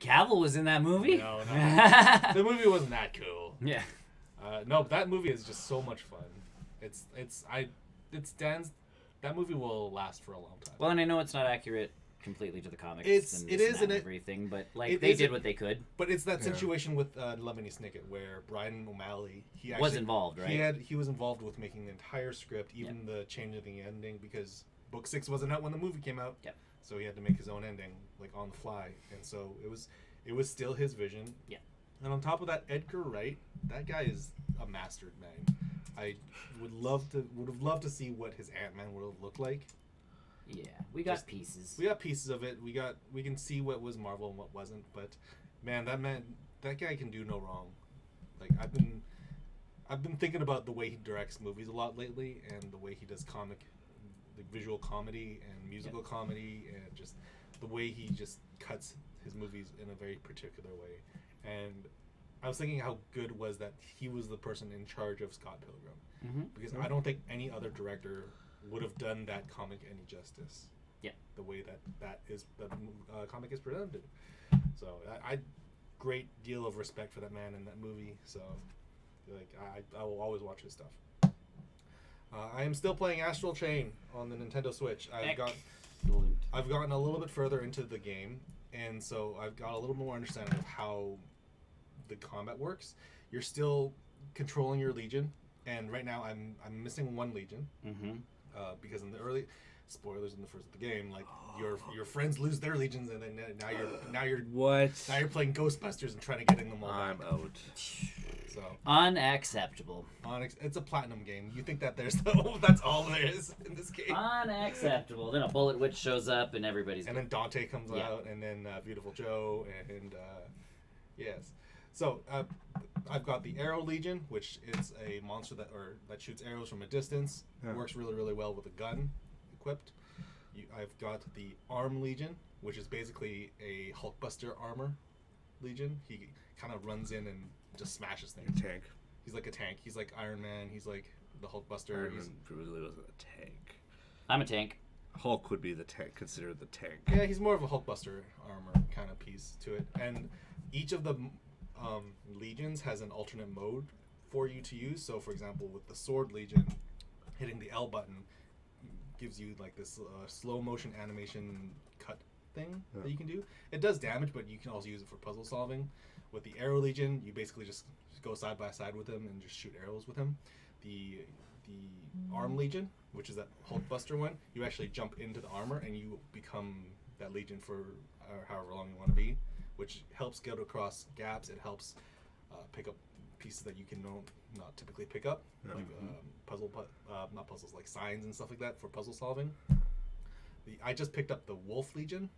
Cavill was in that movie. No. The movie wasn't that cool. Yeah. No, that movie is just so much fun. It's Dan's. That movie will last for a long time. Well, and I know it's not accurate completely to the comics. It is and everything, but like they did what they could. But it's that situation with Lemony Snicket where Brian O'Malley was involved, right? He was involved with making the entire script, even the change of the ending, because book 6 wasn't out when the movie came out. Yep. So he had to make his own ending, like on the fly, and so it was still his vision. Yeah. And on top of that, Edgar Wright, that guy is a mastered man. I would have loved to see what his Ant-Man would have looked like. Yeah, we got pieces. We got pieces of it. We can see what was Marvel and what wasn't. But man, that guy can do no wrong. Like I've been thinking about the way he directs movies a lot lately, and the way he does visual comedy and musical comedy, and just the way he just cuts his movies in a very particular way. And I was thinking how good was that he was the person in charge of Scott Pilgrim, because I don't think any other director would have done that comic any justice. Yeah, the way that comic is presented. So I great deal of respect for that man in that movie. So like I will always watch his stuff. I am still playing Astral Chain on the Nintendo Switch. I've gotten a little bit further into the game, and so I've got a little more understanding of how the combat works. You're still controlling your Legion, and right now I'm missing one Legion, because in the early spoilers in the first of the game, like your friends lose their legions, and then now you're playing Ghostbusters and trying to get them all. I'm out. So unacceptable. It's a platinum game. You think that that's all there is in this game? Unacceptable. Then a Bullet Witch shows up and everybody's. And then Dante comes out, and then Beautiful Joe, and yes. So I've got the Arrow Legion, which is a monster that shoots arrows from a distance. It works really, really well with a gun equipped. I've got the Arm Legion, which is basically a Hulkbuster armor Legion. He kind of runs in and just smashes things. A tank. He's like a tank. He's like Iron Man. He's like the Hulkbuster. Iron Man really wasn't a tank. I'm a tank. Hulk would be the tank, considered the tank. Yeah, he's more of a Hulkbuster armor kind of piece to it. And each of the legions has an alternate mode for you to use. So, for example, with the Sword Legion, hitting the L button gives you like this slow motion animation cut thing that you can do. It does damage, but you can also use it for puzzle solving. With the Arrow Legion, you basically just go side by side with him and just shoot arrows with him. The Arm Legion, which is that Hulkbuster one, you actually jump into the armor and you become that Legion for however long you want to be, which helps get across gaps. It helps pick up pieces that you can not typically pick up, like not puzzles, like signs and stuff like that for puzzle solving. I just picked up the Wolf Legion,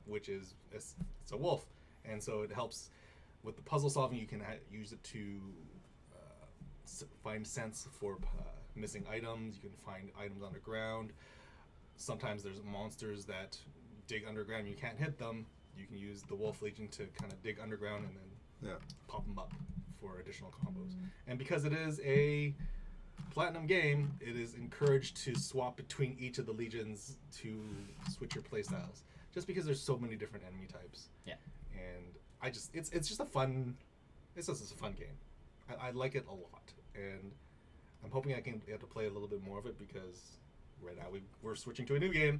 which is it's a wolf, and so it helps with the puzzle solving. You can use it to find sense for missing items. You can find items underground. Sometimes there's monsters that dig underground. You can't hit them. You can use the Wolf Legion to kind of dig underground and then pop them up for additional combos. And because it is a platinum game, it is encouraged to swap between each of the legions to switch your playstyles. Just because there's so many different enemy types. Yeah. And it's just a fun game. I like it a lot, and I'm hoping I can get to play a little bit more of it, because right now we're switching to a new game.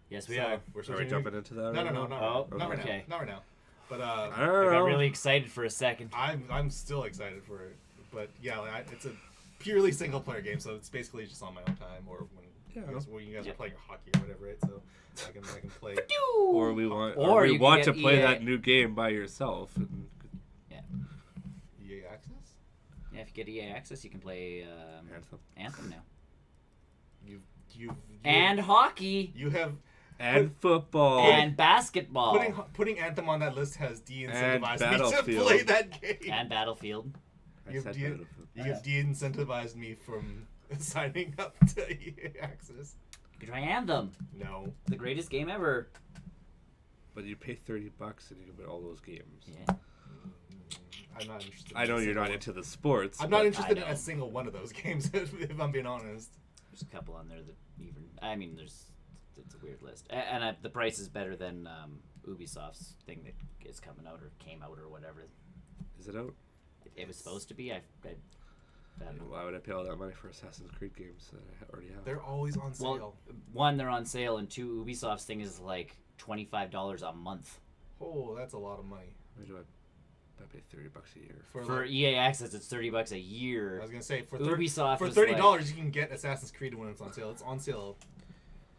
Yes, we are. Are we jumping into that? No, right not now? not right now. But I got really excited for a second. I'm still excited for it, but yeah, it's a purely single player game, so it's basically just on my own time, or when you guys are playing hockey or whatever, right? So I can play. Or we want to play that new game by yourself. And... Yeah. EA Access? Yeah, if you get EA Access, you can play Anthem now. And hockey. You have. And football. And basketball. Putting Anthem on that list has de-incentivized me to play that game. And Battlefield. You've de-incentivized me from signing up to EA Access. You try Anthem. No. The greatest game ever. But you pay $30 and you can play all those games. Yeah. I'm not interested. I know you're not into the sports. I'm not interested in a single one of those games, if I'm being honest. There's a couple on there that it's a weird list. And the price is better than Ubisoft's thing that is coming out or came out or whatever. Is it out? It was supposed to be. I don't know. Why would I pay all that money for Assassin's Creed games that I already have? They're always on sale. Well, one, they're on sale, and two, Ubisoft's thing is like $25 a month. Oh, that's a lot of money. Why do I pay $30 a year? For EA Access, it's $30 a year. I was gonna say for Ubisoft for was $30 you can get Assassin's Creed when it's on sale. It's on sale.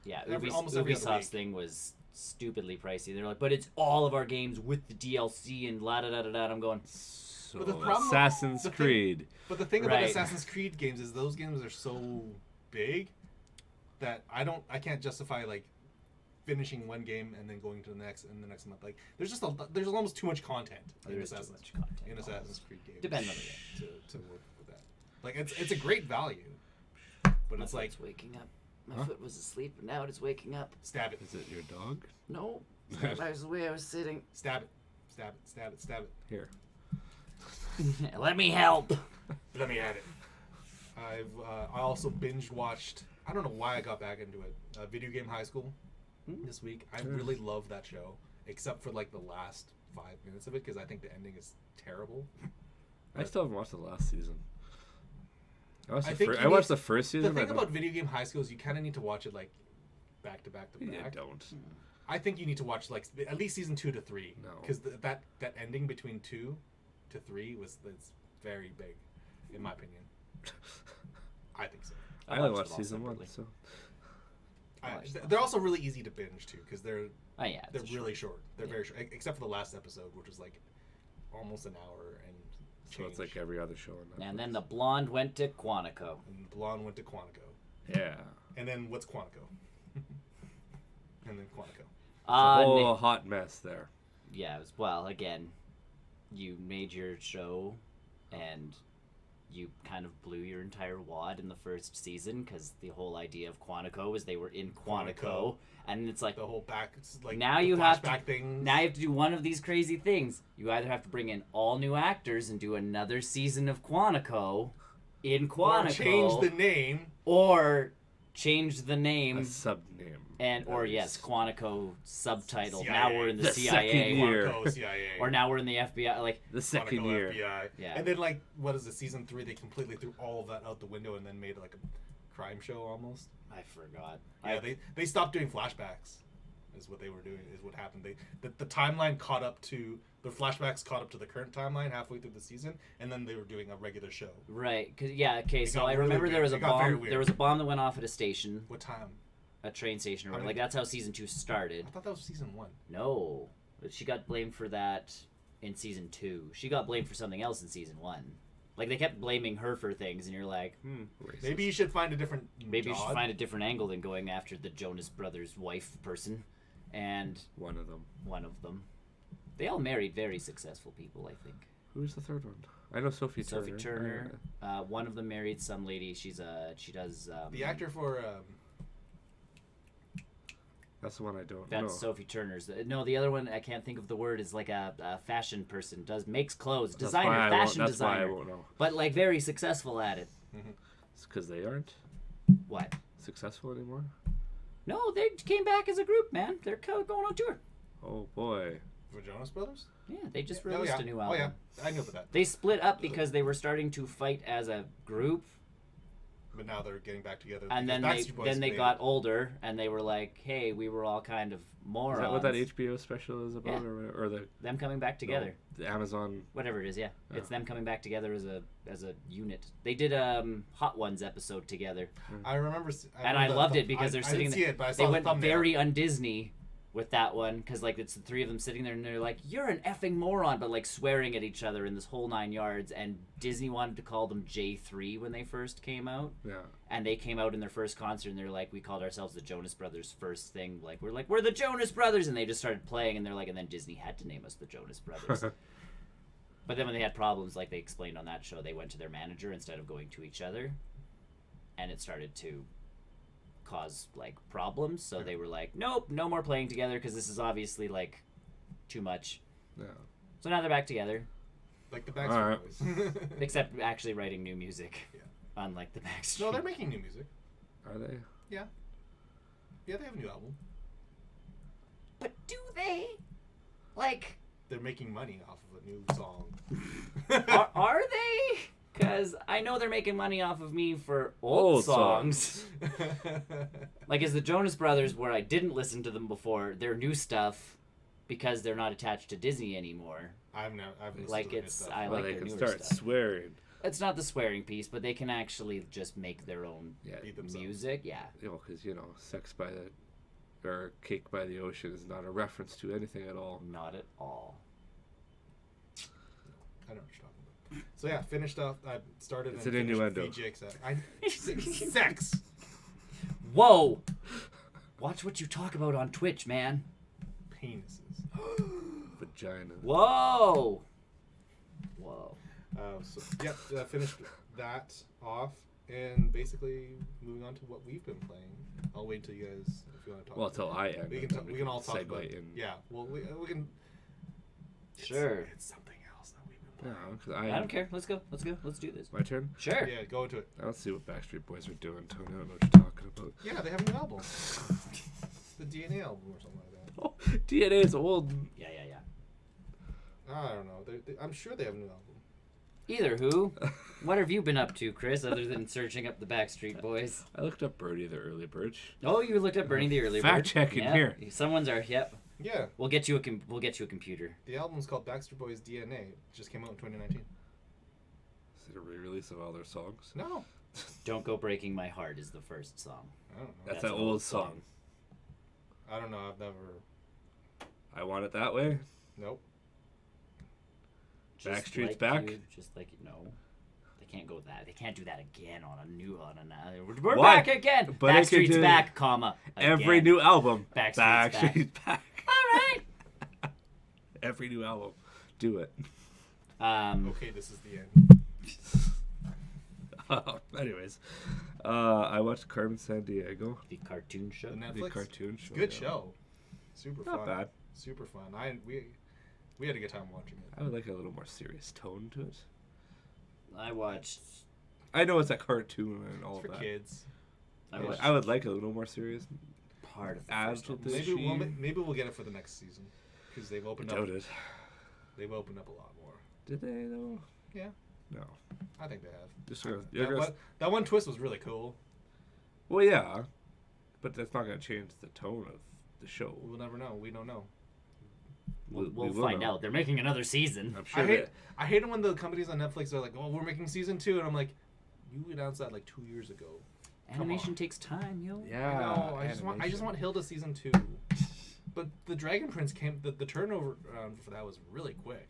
Yeah, almost every other Ubisoft's week. thing was stupidly pricey. They're like, but it's all of our games with the DLC and la da da da da. I'm going. So But the problem- Assassin's the thing- Creed. But the thing about Right. Assassin's Creed games is those games are so big that I can't justify like finishing one game and then going to the next and the next month. Like there's almost too much content There is too much content. in Assassin's Creed games. Depends on the game. to work with that. Like it's a great value, but My it's like foot's waking up. My foot was asleep, but now it's waking up. stab it, Is it your dog? No, that was the way I was sitting. stab it, stab it, stab it, stab it. Here. Let me help. Let me at it. I also binge watched. I don't know why I got back into it. Video Game High School this week. I really love that show, except for like the last 5 minutes of it because I think the ending is terrible. I still haven't watched the last season. I watched, I the, think fir- you I watched need- the first The season. thing but about Video Game High School is you kind of need to watch it like back to back to I back. don't. I think you need to watch like at least season 2 to 3 No. because that ending between 2 to 3 it's very big, in my opinion. I think so. I only watched watched them all season one, separately. so They're also really easy to binge too because they're Oh yeah, they're it's a really short- short. They're very short, except for the last episode, which was like almost an hour and so it's like every other show on Netflix. And then the blonde went to Quantico. And Blonde went to Quantico, Yeah. and then what's Quantico? And then Quantico. It's a whole Nick- hot mess there. yeah, it was, well, again, you made your show, and you kind of blew your entire wad in the first season because the whole idea of Quantico was they were in Quantico, Quantico. and it's like The whole back, it's like now the you have to flashback things. now you have to do one of these crazy things. You either have to bring in all new actors and do another season of Quantico in Quantico, Or change the name. or change the name A sub name. and or That yes, is- Quantico subtitle. CIA. Now we're in the The CIA, second year. Quantico, CIA. or now we're in the FBI. Like The second Quantico year. FBI. Yeah. And then like what is it, season 3? They completely threw all of that out the window and then made like a crime show almost. I forgot. Yeah, they stopped doing flashbacks. Is what they were doing. Is what happened. The timeline caught up to the flashbacks caught up to the current timeline halfway through the season, and then they were doing a regular show. Right, cause yeah, okay. So got I really remember there weird. was a It got very bomb. weird. There was a bomb that went off at a station, What time? a train station, or How whatever. many- Like that's how season 2 started. I thought that was season 1. No, but she got blamed for that in season 2. She got blamed for something else in season 1. Like they kept blaming her for things, and you're like, Racist. Maybe you should find a different. maybe you should job. find a different angle than going after the Jonas Brothers' wife person, and one of them. one of them. They all married very successful people, I think. Who's the third one? I know Sophie Turner. Sophie Turner. One of them married some lady. She does. The actor for That's the one I don't That's know. Sophie Turner's. No, the other one I can't think of the word is like a fashion person. Makes clothes, That's designer, why I won't- fashion that's designer. why I won't know. But like very successful at it. It's because they aren't What? successful anymore. No, they came back as a group, man. They're going on tour. Oh boy. for Jonas Brothers. Yeah, they just Oh, released yeah. a new Oh album. yeah, I knew about that. They split up because they were starting to fight as a group, But now they're getting back together. and then because they Backstreet Boys then they made got it. older, and they were like, "Hey, we were all kind of morons." Is that what that HBO special is about, Yeah. or the Them coming back together. the Amazon? Whatever it is, yeah. Yeah. It's them coming back together as a unit. They did Hot Ones episode together. I remember. And I loved it because they're I sitting didn't see it, but I they saw the went thumbnail. very un-Disney with that one because like it's the three of them sitting there and they're like, "You're an effing moron," but like swearing at each other in this whole 9 yards. And Disney wanted to call them J3 when they first came out, Yeah. and they came out in their first concert and they're like, "We called ourselves the Jonas Brothers first thing. Like we're the Jonas Brothers," and they just started playing and they're like, and then Disney had to name us the Jonas Brothers. But then when they had problems, like they explained on that show, they went to their manager instead of going to each other, and it started to cause like problems. So they were like, "Nope, no more playing together because this is obviously like too much." Yeah. So now they're back together, Like the Backstreet Alright. Boys. except actually writing new music. Yeah. Unlike the Backstreet. No, they're making new music. Are they? Yeah. Yeah, they have a new album. But do they? Like, They're making money off of a new song. are they? Because I know they're making money off of me for old songs. Like, as the Jonas Brothers, where I didn't listen to them before, their new stuff, because they're not attached to Disney anymore. I've listened Like, to it's, stuff. I Well, like they their can newer start stuff. swearing. It's not the swearing piece, but they can actually just make their own Yeah, Beat themselves. music. Yeah. because Sex by the or Cake by the Ocean is not a reference to anything at all. Not at all. I know what you're talking about. So yeah, finished up. I started It's and an finished innuendo. Sex. Whoa! Watch what you talk about on Twitch, man. Penises. Vagina. Whoa! Whoa. Finished that off, and basically moving on to what we've been playing. I'll wait until you guys, if you want to talk. Well, until I end. we and can then we can all talk segue about. in. Yeah. Well, we can. Sure. It's something else that we've been Yeah, playing. 'cause I don't care. Let's go. Let's go. Let's do this. My turn? Sure. Yeah, go into it. I don't see what Backstreet Boys are doing, Tony. I don't know what you're talking about. Yeah, they have a new album. The DNA album or something like that. Oh, DNA is old. Yeah. I don't know. I'm sure they have a new album. Either who. What have you been up to, Chris, other than searching up the Backstreet Boys? I looked up Birdie the Early Birch. Oh, you looked up Bernie the Early Bird. Fact checking Yep. here. Someone's our yep. Yeah, We'll get you a computer. the album's called Backstreet Boys DNA. It just came out in 2019. Is it a re-release of all their songs? No, Don't Go Breaking My Heart is the first song. I don't know. That's That's an an old old song. song. I don't know. I've never. I Want It That Way. Nope. Backstreet's like back? Just like no. They can't go that. They can't do that again on a We're Why? back again. But they could Backstreet's do back, comma. Every again. new album. Backstreet's back. All right. Every new album. Do it. Okay, this is the end. Anyways, I watched Carmen San Diego, The cartoon show. The the Netflix. cartoon show. Good yeah. show. Super Not fun. bad. Super fun. We had a good time watching it. I would like a little more serious tone to it. I watched. I know it's a cartoon and all It's for that. kids. I would like a little more serious. Part of the Ads first one. with this. Maybe we'll get it for the next season because they've I opened doubt up. it. They've opened up a lot more. Did they though? Yeah, No. I think they have. Just you're That, gonna, that one twist was really cool. well, yeah, but that's not going to change the tone of the show. We'll never know. We don't know. We'll We will find know. out. They're making another season. I'm sure. I hate it when the companies on Netflix are like, "Oh, we're making season 2," and I'm like, "You announced that like 2 years ago." Animation on. takes time, yo. Yeah. No, I just want Hilda season 2. But the Dragon Prince came. The turnover for that was really quick.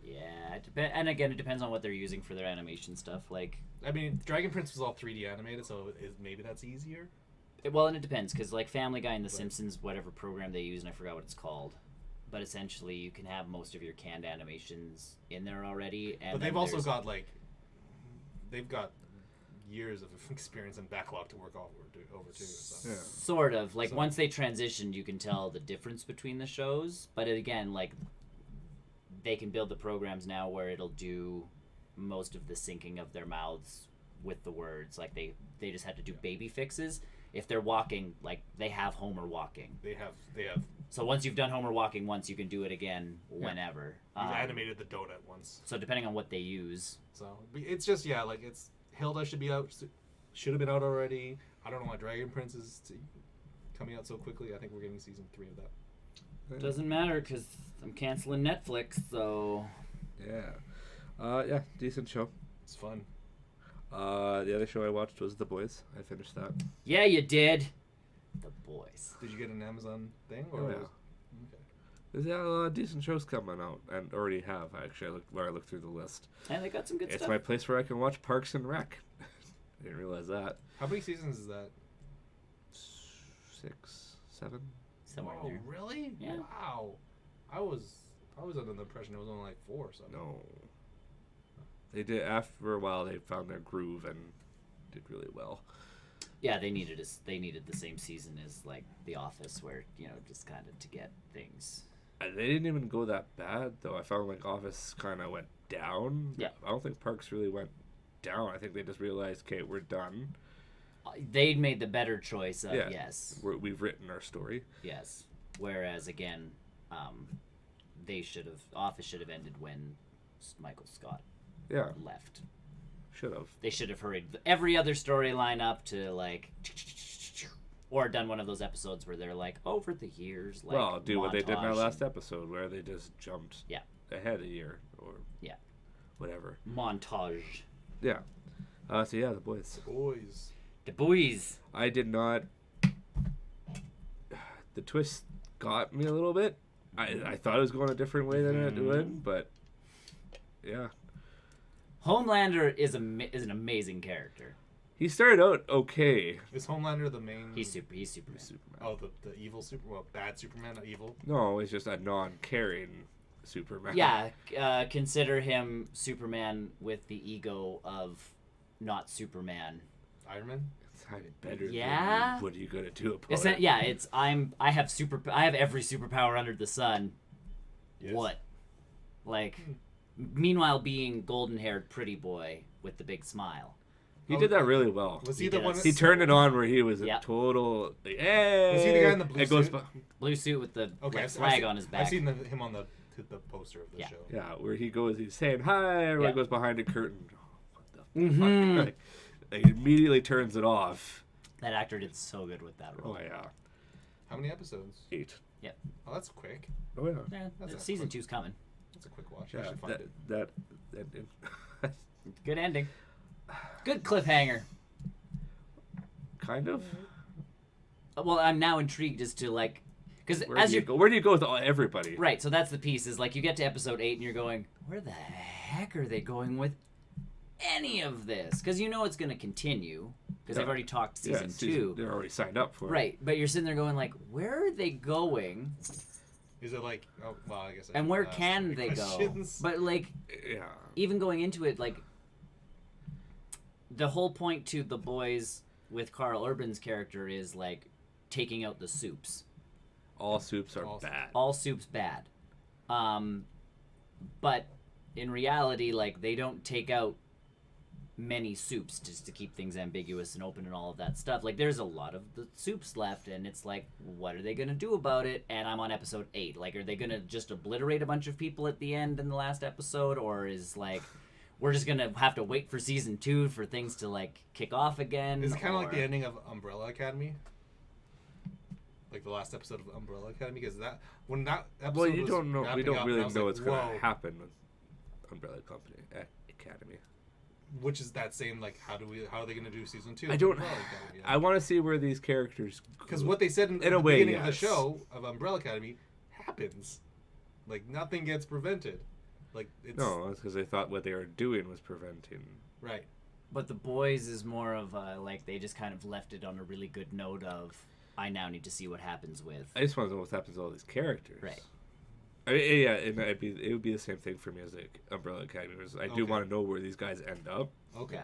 Yeah, and again, it depends on what they're using for their animation stuff. Like, I mean, Dragon Prince was all 3D animated, so maybe that's easier. well, and it depends because like Family Guy and The But- Simpsons, whatever program they use, and I forgot what it's called. But essentially, you can have most of your canned animations in there already. And But then they've also there's- got they've got years of experience and backlog to work over too. So. Yeah. Sort of. Like, So- once they transitioned, you can tell the difference between the shows. But again, like, they can build the programs now where it'll do most of the syncing of their mouths with the words. Like, they just had to do baby fixes. If they're walking, like, they have Homer walking. They have So once you've done Homer walking once, you can do it again whenever. you've animated the donut once. So depending on what they use. So it's just it's Hilda should have been out already. I don't know why Dragon Prince is coming out so quickly. I think we're getting season 3 of that. Doesn't matter because I'm canceling Netflix, so... Yeah, decent show. It's fun. The other show I watched was The Boys. I finished that. Yeah, you did. The Boys. Did you get an Amazon thing? Or Oh, yeah. okay. There's a lot of decent shows coming out, and already have actually. I looked through the list. And they got some good It's stuff. my place where I can watch Parks and Rec. I didn't realize that. How many seasons is that? 6, 7. Somewhere Oh, in there. really? Yeah. Wow. I was under the impression it was only like 4 or something. No. They did after a while. They found their groove and did really well. Yeah, they needed the same season as like The Office, where just kind of to get things. They didn't even go that bad though. I found like Office kind of went down. Yeah. I don't think Parks really went down. I think they just realized, okay, we're done. They made the better choice of Yeah. yes. We've written our story. Yes. Whereas again, Office should have ended when Michael Scott Yeah, left. should have. They should have hurried every other storyline up to like, or done one of those episodes where they're like over the years. Like, Well, do what they did in our montage last and- episode, where they just jumped Yeah. ahead a year or Yeah. whatever. montage. Yeah. So yeah, the boys. Boys. The boys. I did not. The twist got me a little bit. I thought it was going a different way than it would, but yeah, Homelander is an amazing character. he started out okay. Is Homelander the main? He's Superman. Superman. Oh, the evil bad Superman, not evil. No, he's just a non-caring Superman. Yeah, consider him Superman with the ego of not Superman. Iron Man. It's kind of better. Yeah. Than what are you gonna do about It's it? yeah, it's I have every superpower under the sun. Yes. What? Like, meanwhile being golden-haired pretty boy with the big smile. He did that really well. Was He he the did one? it He That, turned it on where he was a Yep. total. Like, hey! Was he the guy in the blue it goes suit? Blue suit with the okay, like, I've flag seen, on his back. I've seen him on the poster of the Yeah. show. Yeah, where he goes, he's saying hi. Everyone Yeah. goes behind a curtain. Oh, what the Mhm. fuck? Like, he immediately turns it off. That actor did so good with that role. Oh yeah, How many episodes? 8. Oh, that's quick. Oh yeah. Yeah, That's a season quick- 2's coming. That's a quick watch. I Yeah, should find that, it. that Good ending. Good cliffhanger. kind of. Well, I'm now intrigued as to like, because Where as do you you're go? Where do you go with everybody? right, so that's the piece is like you get to episode 8 and you're going, where the heck are they going with any of this? Because you know it's going to continue because they've Yeah. already talked season Yeah, 2. They're already signed up for it. Right, but you're sitting there going like, where are they going, Is it like? Oh, well, I guess. I and shouldn't where ask can any they go? questions. But like, Yeah. even going into it, like the whole point to the boys with Carl Urban's character is like taking out the soups. All soups are All- bad. All soup's bad. But in reality, like they don't take out many soups just to keep things ambiguous and open and all of that stuff. Like there's a lot of the soups left, and it's like, what are they gonna do about it? And I'm on episode 8. Like, are they gonna just obliterate a bunch of people at the end in the last episode, or is like we're just gonna have to wait for season 2 for things to like kick off again? Is it kind of like or- the ending of Umbrella Academy? Like the last episode of Umbrella Academy, because that when that episode Well, you was don't know. We wrapping don't up, really I was know like, what's going whoa. to happen with Umbrella Company Academy. Which is that same like how are they going to do season 2? I don't. Umbrella Academy, I want to see where these characters. because what they said in In a the way, beginning of the yes. show of Umbrella Academy happens. Like nothing gets prevented. Like it's No, it's because they thought what they were doing was preventing. right. But the boys is more of a, like they just kind of left it on a really good note of I now need to see what happens with. I just want to know what happens to all these characters. Right. I mean, yeah, it would be the same thing for me as like Umbrella Academy. I do Okay. want to know where these guys end up, Okay. Yeah.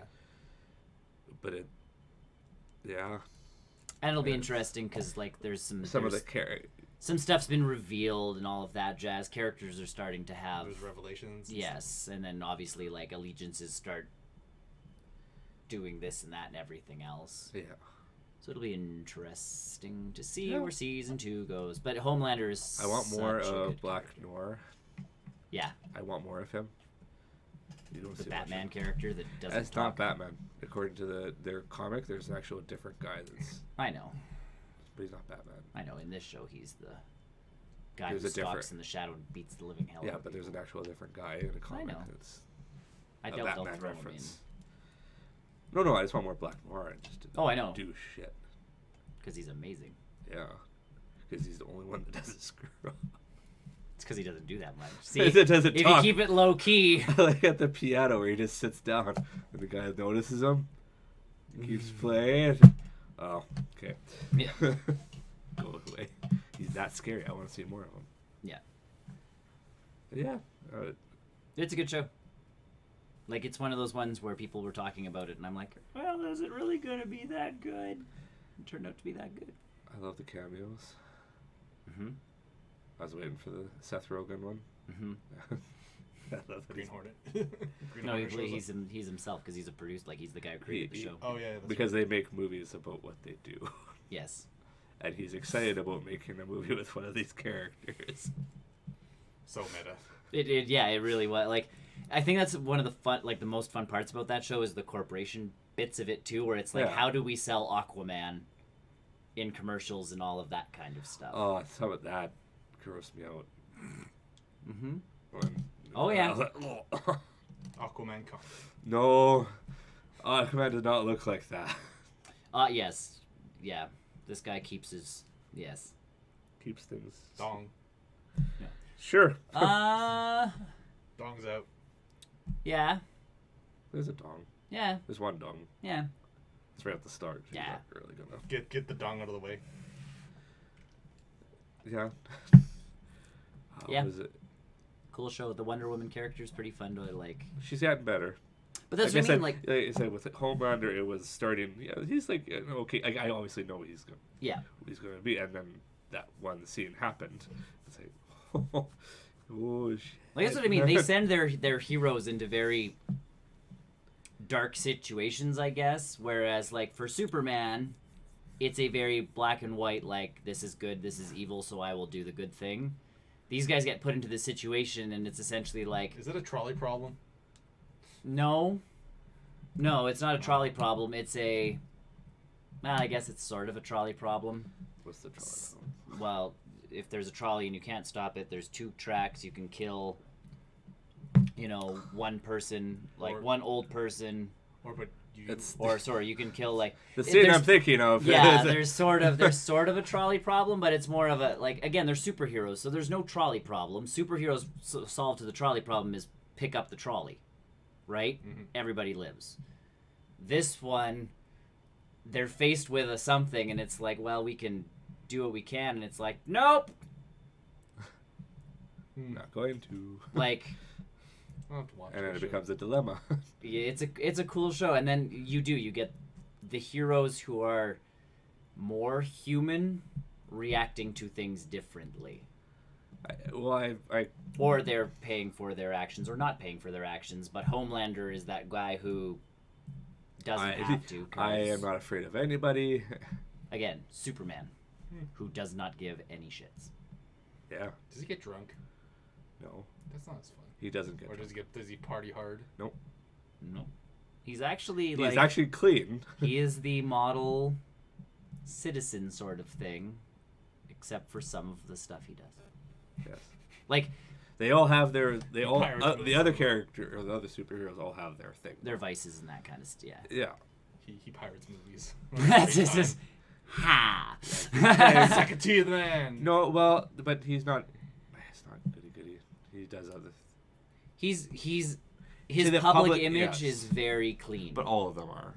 but yeah, And it'll be Yeah. interesting because like there's some of the there's- characters. some stuff's been revealed and all of that jazz. Characters are starting to have There's revelations. and yes, and then obviously like allegiances start doing this and that and everything else. Yeah, So it'll be interesting to see Yeah. where season 2 goes. But Homelander is I want more such a of good Black character. Noir. Yeah, I want more of him. You don't the see much Batman of- character that doesn't. That's not talk. Batman. According to their comic, there's an actual different guy that's, I know. but he's not Batman. I know. In this show, he's the guy There's who a different- stalks in the shadow and beats the living hell. Yeah, out of but there's an people. actual different guy in the comic. know. That's I a doubt they'll Batman throw him in. reference. No, I just want more Black Noir and just to Oh, I know. do shit. Because he's amazing. Yeah, because he's the only one that doesn't screw up. It's because he doesn't do that much. See, It doesn't if talk. you keep it low key. Like at the piano where he just sits down and the guy notices him, keeps playing. Oh, okay. Yeah. Go away. He's that scary. I want to see more of him. Yeah. Yeah. It's a good show. Like, it's one of those ones where people were talking about it, and I'm like, well, is it really going to be that good? It turned out to be that good. I love the cameos. Mm-hmm. I was waiting for the Seth Rogen one. Mm-hmm. I love that Green he's- Hornet. Green No, Hornet shows he's up. he's himself because he's a producer. Like, he's the guy who created the He- show. Oh yeah. That's because they make movies about what they do. Yes. And he's excited about making a movie with one of these characters. So meta. It really was. Like, I think that's one of the most fun parts about that show is the corporation bits of it too, where it's like, Yeah. how do we sell Aquaman in commercials and all of that kind of stuff. Oh, some of that grossed me out. Mm-hmm. When, Oh, yeah. I was like, "Oh." Aquaman comic. No, Aquaman did not look like that. Yes. Yeah. This guy keeps his... Yes. Keeps things. Dong. Sure. Dong's out. Yeah. There's a dong. Yeah. There's one dong. Yeah. It's right at the start. She's Yeah. not really gonna. Get the dong out of the way. Yeah. Yeah. Was it? Cool show. The Wonder Woman character is pretty fun to like. She's gotten better. But that's Like what I mean. like I said, with Homelander, it was starting. Yeah, he's like okay. I obviously know he's going. Yeah. Who he's going to be, and then that one scene happened. It's like, oh shit. Like that's what I mean. They send their heroes into very dark situations, I guess. Whereas like for Superman, it's a very black and white. Like this is good, this is evil, so I will do the good thing. These guys get put into this situation, and it's essentially like, Is it a trolley problem? no, it's not a trolley problem. It's a, well, I guess it's sort of a trolley problem. What's the trolley? Well, if there's a trolley and you can't stop it, there's 2 tracks. You can kill, one person, like Or- one old person, But you. It's or sorry, you can kill like the scene there's- I'm thinking of. Yeah, there's sort of a trolley problem, but it's more of a like, again, they're superheroes, so there's no trolley problem. Superheroes solve to the trolley problem is pick up the trolley, right? Mhm. Everybody lives. This one, they're faced with a something, and it's like, well, we can do what we can, and it's like, nope. Not going to. Like, I'll have to watch And then that it shit. becomes a dilemma. yeah, it's a cool show, and then you get the heroes who are more human reacting to things differently. I Or they're paying for their actions or not paying for their actions, but Homelander is that guy who doesn't have to. 'Cause, I am not afraid of anybody. again, Superman, who does not give any shits. Yeah. Does he get drunk? No, That's not as fun. he doesn't get. Or does he party hard? No. He's actually He's like actually clean. he is the model citizen sort of thing, except for some of the stuff he does. Yes. Like They all have their. They all. Pirates The movies. other character or the other superheroes all have their thing. their vices and that kind of stuff. Yeah. Yeah. He pirates movies. That's just ha. Suck it to you, man. No, well, but he's not. It's not goody. He does other. His To the public public, image yes. is very clean. But all of them are.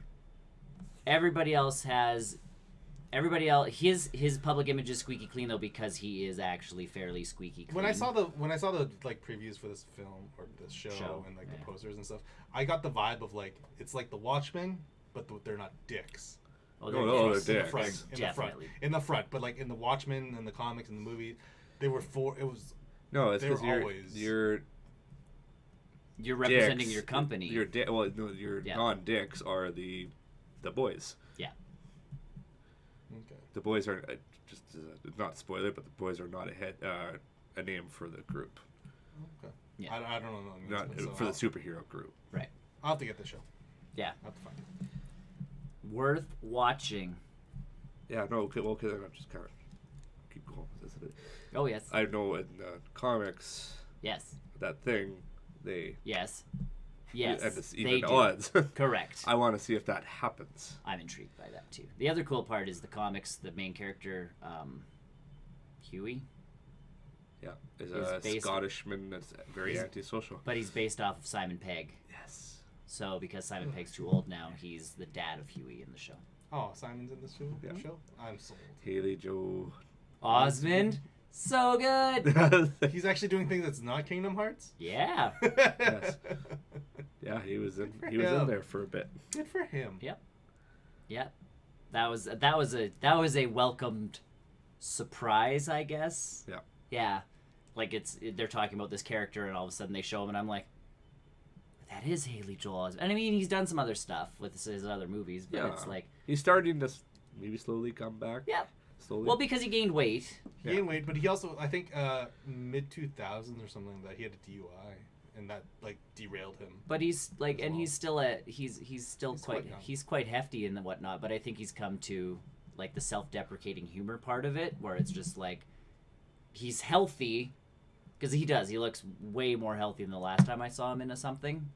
Everybody else his public image is squeaky clean though, because he is actually fairly squeaky clean. When I saw the like previews for this film or this show and like yeah. the posters and stuff, I got the vibe of like it's like the Watchmen, but they're not dicks. oh, No, dicks. they're In the dicks. front, Definitely. in the front, but like in the Watchmen and the comics and the movie, they were it was No, it's They because were always- you're You're representing dicks. your company. Your Yeah. non-dicks are the boys. okay. The boys are just not spoiler, but the boys are not a name for the group, Okay. Yeah. I don't know. not so for the I'll superhero group. I'll have to get the show. Yeah. I'll have to find it. Worth watching. Yeah, no, okay, well, because I'm just kind of keep going with this a bit. Oh yes. I know in comics Yes. that thing they Yes. Yes. and it's they even do. odds. Correct. I want to see if that happens. I'm intrigued by that too. The other cool part is the comics. The main character, Huey, Yeah, is Is a based- Scottishman that's very He's- antisocial. but he's based off of Simon Pegg. Yes. So because Simon Pegg's too old now, he's the dad of Huey in the show. Oh, Simon's in this show. Yeah. Show. I'm sold. Haley Joe. Osmond, so good. He's actually doing things that's not Kingdom Hearts. Yeah. Yes. Yeah, he was in him. there for a bit. Good for him. Yep. Yep. That was a welcomed surprise, I guess. Yeah. Yeah. Like they're talking about this character, and all of a sudden they show him, and I'm like, that is Haley Joel Osment. And I mean, he's done some other stuff with his other movies, but Yeah. it's like, He's starting to maybe slowly come back. yeah, slowly. Well, because he gained weight. He gained weight, but he also, I think, mid 2000s or something like that, he had a DUI, and that like derailed him. But he's like, As and well. he's still He's quite young. he's quite hefty and whatnot. But I think he's come to like the self-deprecating humor part of it, where it's just like he's healthy, because he looks way more healthy than the last time I saw him into something.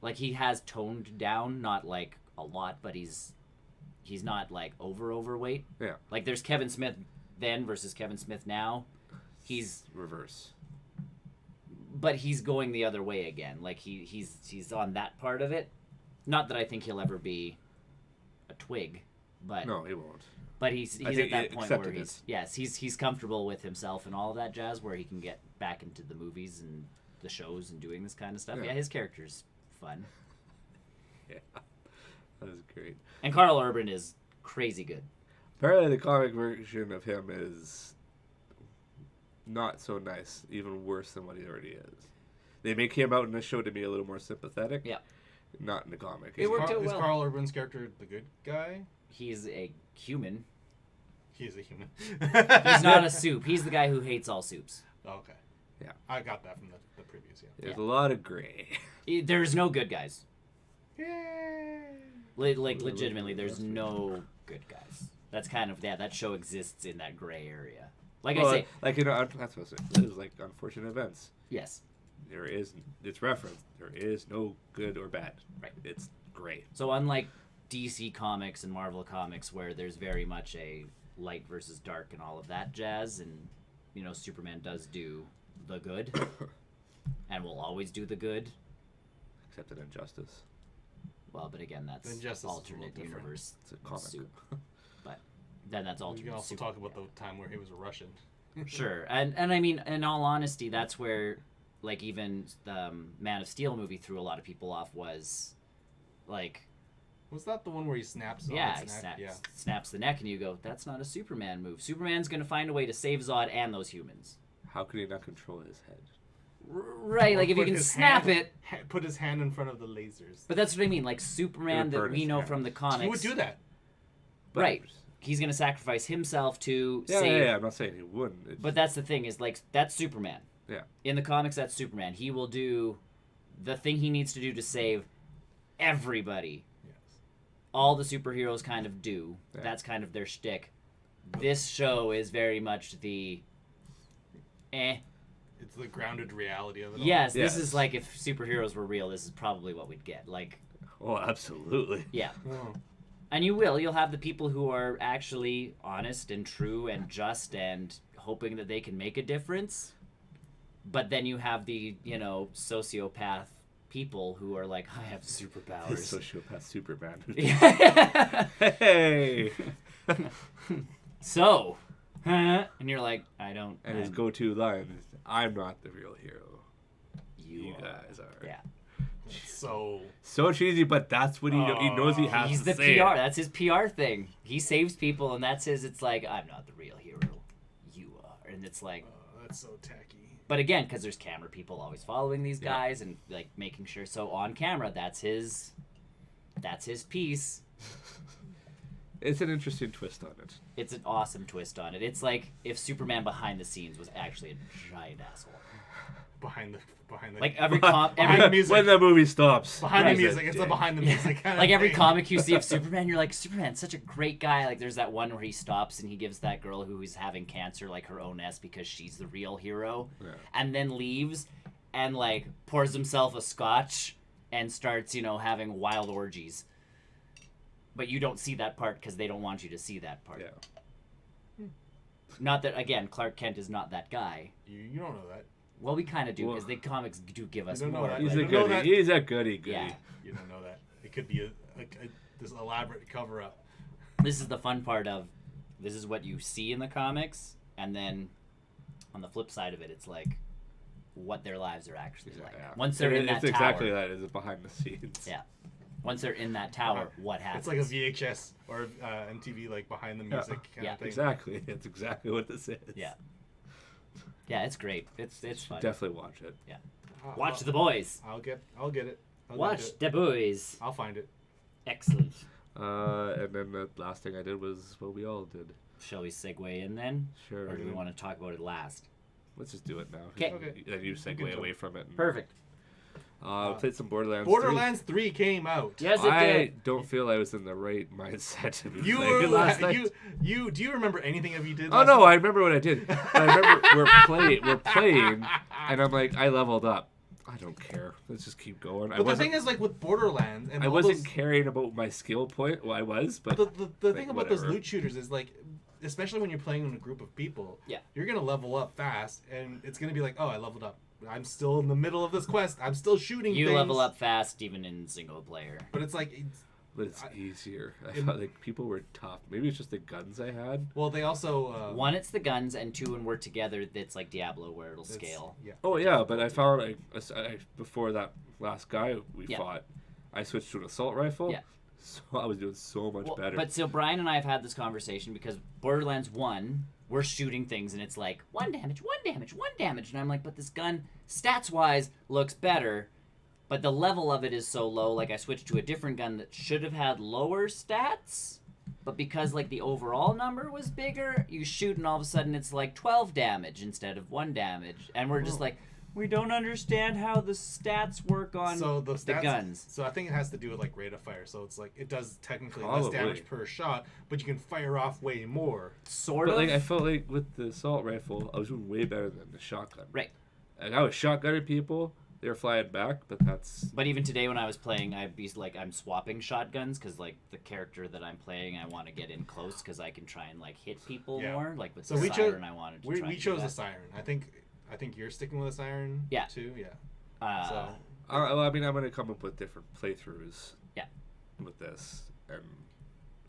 Like he has toned down, not like a lot, but he's not like overweight. Yeah. Like there's Kevin Smith then versus Kevin Smith now. He's reverse. but he's going the other way again. Like he's on that part of it. Not that I think he'll ever be a twig, but No, he won't. but he's I at think that he point where accepted he's comfortable with himself and all of that jazz, where he can get back into the movies and the shows and doing this kind of stuff. Yeah. Yeah, his character's fun. Yeah. That is great. And Carl Urban is crazy good. Apparently, the comic version of him is not so nice, even worse than what he already is. They make him out in the show to be a little more sympathetic. Yeah. Not in the comic. It worked out Is well. Carl Urban's character the good guy? He's a human. He is a human. He's not a soup. He's the guy who hates all soups. Oh, okay. Yeah. I got that from the previous, yeah. There's a lot of gray. There's no good guys. Yay! Like legitimately, there's no good guys. That's kind of that show exists in that gray area. Like I say, like that's what I was saying. It was like unfortunate events. yes. There is, it's referenced. There is no good or bad. Right. It's gray. So unlike DC Comics and Marvel Comics, where there's very much a light versus dark and all of that jazz, and Superman does do the good, and will always do the good. Except in Injustice. Well, but again, that's Injustice is a little alternate different. universe It's a comic. soup. But then that's alternate. We can also soup. talk about the time where he was a Russian. Sure, and I mean, in all honesty, that's where, like, even the Man of Steel movie threw a lot of people off. Was like, Was that the one where he snaps? yeah, Zod's he neck? Yeah. snaps the neck, and you go, that's not a Superman move. Superman's gonna find a way to save Zod and those humans. How could he not control his head? Right, like if you Put can his snap hand- it. Put his hand in front of the lasers. But that's what I mean. Like Superman It would that burn we his know hand. from the comics. He would do that. Right. He's gonna sacrifice himself to Yeah, save. yeah, I'm not saying he wouldn't. It's But that's the thing is, like, that's Superman. Yeah. In the comics, that's Superman. He will do the thing he needs to do to save everybody. Yes. All the superheroes kind of do. Yeah. That's kind of their shtick. This show is very much the It's the grounded reality of it all. Yes, Yes. this is like if superheroes were real, this is probably what we'd get. Like, Oh, absolutely. yeah. Oh. And you'll have the people who are actually honest and true and just and hoping that they can make a difference. But then you have the, sociopath people who are like, I have superpowers. Sociopath Superman. Yeah. Hey! So, and you're like, I don't. And his I'm- go-to line is, I'm not the real hero. You are." guys are. Yeah. So So cheesy, but that's what he knows he has He's to the say. PR. That's his PR thing. He saves people, and that's his. It's like, I'm not the real hero. You are. And it's like, that's so tacky. but again, because there's camera people always following these Yeah. guys and like making sure. So on camera, that's his piece. It's an interesting twist on it. It's an awesome twist on it. It's like if Superman behind the scenes was actually a giant asshole. Behind the Like every Behind the every music. When the movie stops. Behind the he's a music. It's the dick. behind the music kind like of every thing. comic you see of Superman, you're like, Superman's such a great guy. Like there's that one where he stops and he gives that girl who is having cancer like her own S because she's the real hero, Yeah. and then leaves and like pours himself a scotch and starts having wild orgies. But you don't see that part because they don't want you to see that part. Yeah. Not that again, Clark Kent is not that guy. You don't know that. Well, we kind of do Well- because the comics do give us You don't know more. that. He's but- a You know goodie. that- He's a goody. yeah. You don't know that. It could be this elaborate cover up. This is the fun part of this is what you see in the comics, and then on the flip side of it, it's like what their lives are actually like. Yeah. Once they're in that it's tower, exactly that. It's behind the scenes. yeah. Once they're in that tower, what happens? It's like a VHS or MTV, like behind the music kind Yeah. of thing. Exactly. It's exactly what this is. Yeah. Yeah, it's great. It's fun. Definitely watch it. Yeah. Watch The Boys. I'll get it. I'll get Watch it. The Boys. I'll find it. Excellent. And then the last thing I did was what we all did. Shall we segue in then? Sure. Or do we want to talk about it last? Let's just do it now. 'Kay. Okay. Then you segue away from it. Perfect. Played some Borderlands. Borderlands 3 came out. Yes, 3. it I did. don't feel I was in the right mindset to be You playing were it last night. you do you remember anything of you did? Oh last no, night? I remember what I did. But I remember we're playing, and I'm like, I leveled up. I don't care. Let's just keep going. But the thing is, like with Borderlands, and I all wasn't those, caring about my skill point. Well, I was, but the thing about those whatever. loot shooters is like, especially when you're playing in a group of people, Yeah. you're gonna level up fast, and it's gonna be like, oh, I leveled up. I'm still in the middle of this quest. I'm still shooting. You things. level up fast even in single player. But it's like, But it's easier. I felt like people were tough. Maybe it's just the guns I had. well, they also One, it's the guns, and two, when we're together, it's like Diablo where it'll scale. Yeah. Oh yeah, but I found before that last guy we Yeah. fought, I switched to an assault rifle. Yeah. So I was doing so much better. But so Brian and I have had this conversation because Borderlands 1, we're shooting things and it's like 1 damage, 1 damage, 1 damage. And I'm like, but this gun, stats-wise, looks better. But the level of it is so low, like I switched to a different gun that should have had lower stats. But because like the overall number was bigger, you shoot and all of a sudden it's like 12 damage instead of 1 damage. And we're just like, we don't understand how the stats work on So the the stats, guns. So I think it has to do with like rate of fire. So it's like it does technically Probably. less damage per shot, but you can fire off way more. Sort But of. like I felt like with the assault rifle, I was doing way better than the shotgun. Right. Like I was shotgunning people, they were flying back, but that's But even today when I was playing, I'd be like, I'm swapping shotguns because like the character that I'm playing, I want to get in close because I can try and like hit people Yeah. more. Like with So the we chose siren, I wanted to try we and do chose that. a siren. I think you're sticking with a siren. Yeah. Too. Yeah. Uh, well, I mean I'm gonna come up with different playthroughs. Yeah. With this, and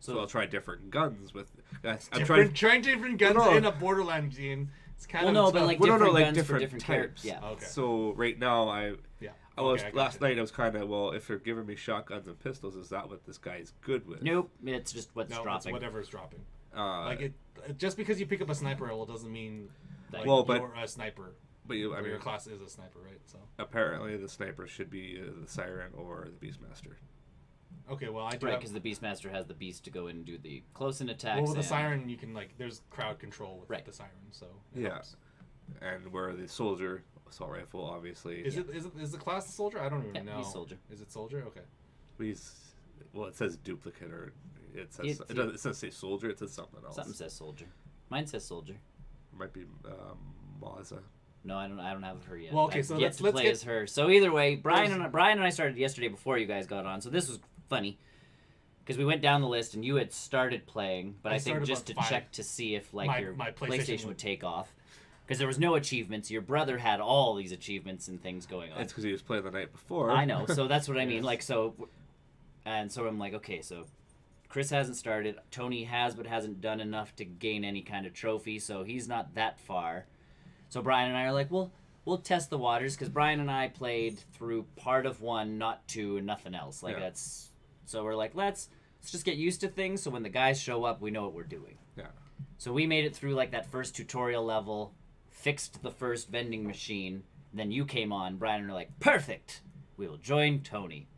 So- so I'll try different guns with. I'm Trying different guns Well, no. in a Borderlands game. It's kind well, of no, tough. but like Well, no, different like guns for different different types. characters. Yeah. Okay. So right now yeah. I was Okay, I got last you. night I was kind of well if they're giving me shotguns and pistols is that what this guy is good with? Nope, it's just what's No, it's dropping. whatever's dropping. Like Like just because you pick up a sniper rifle doesn't mean like Well, but- you're a sniper. but you, I Or mean your class is a sniper, right? So apparently the sniper should be the siren or the beastmaster. okay, well I do Right, have, because the Beastmaster has the beast to go in and do the close-in attacks. well with the and- siren you can like there's crowd control with Right. the siren, so it Yeah. helps. And where the soldier assault rifle obviously Is the class the soldier? I don't even Yeah, know. he's soldier. Is it soldier? Okay. he's well it says duplicate or it says It's- it doesn't say soldier, it says something else. Something says soldier. Mine says soldier. It might be Maza. No, I don't have her yet. Well, okay, I've so yet let's- to let's play get- as her. So either way, Brian and I started yesterday before you guys got on. So this was funny because we went down the list and you had started playing, but I I think started just to about 5. check to see if like My- your my PlayStation, PlayStation would take off because there was no achievements. Your brother had all these achievements and things going on. It's because he was playing the night before. I know. So that's what I mean. Yes. Like so, and so I'm like, okay, so Chris hasn't started. Tony has, but hasn't done enough to gain any kind of trophy, so he's not that far. So Brian and I are like, well, we'll test the waters because Brian and I played through part of 1, not 2, and nothing else. Like Yeah. that's so we're like, let's just get used to things. So when the guys show up, we know what we're doing. Yeah. So we made it through like that first tutorial level, fixed the first vending machine. Then you came on, Brian, and we're like, perfect. We will join Tony.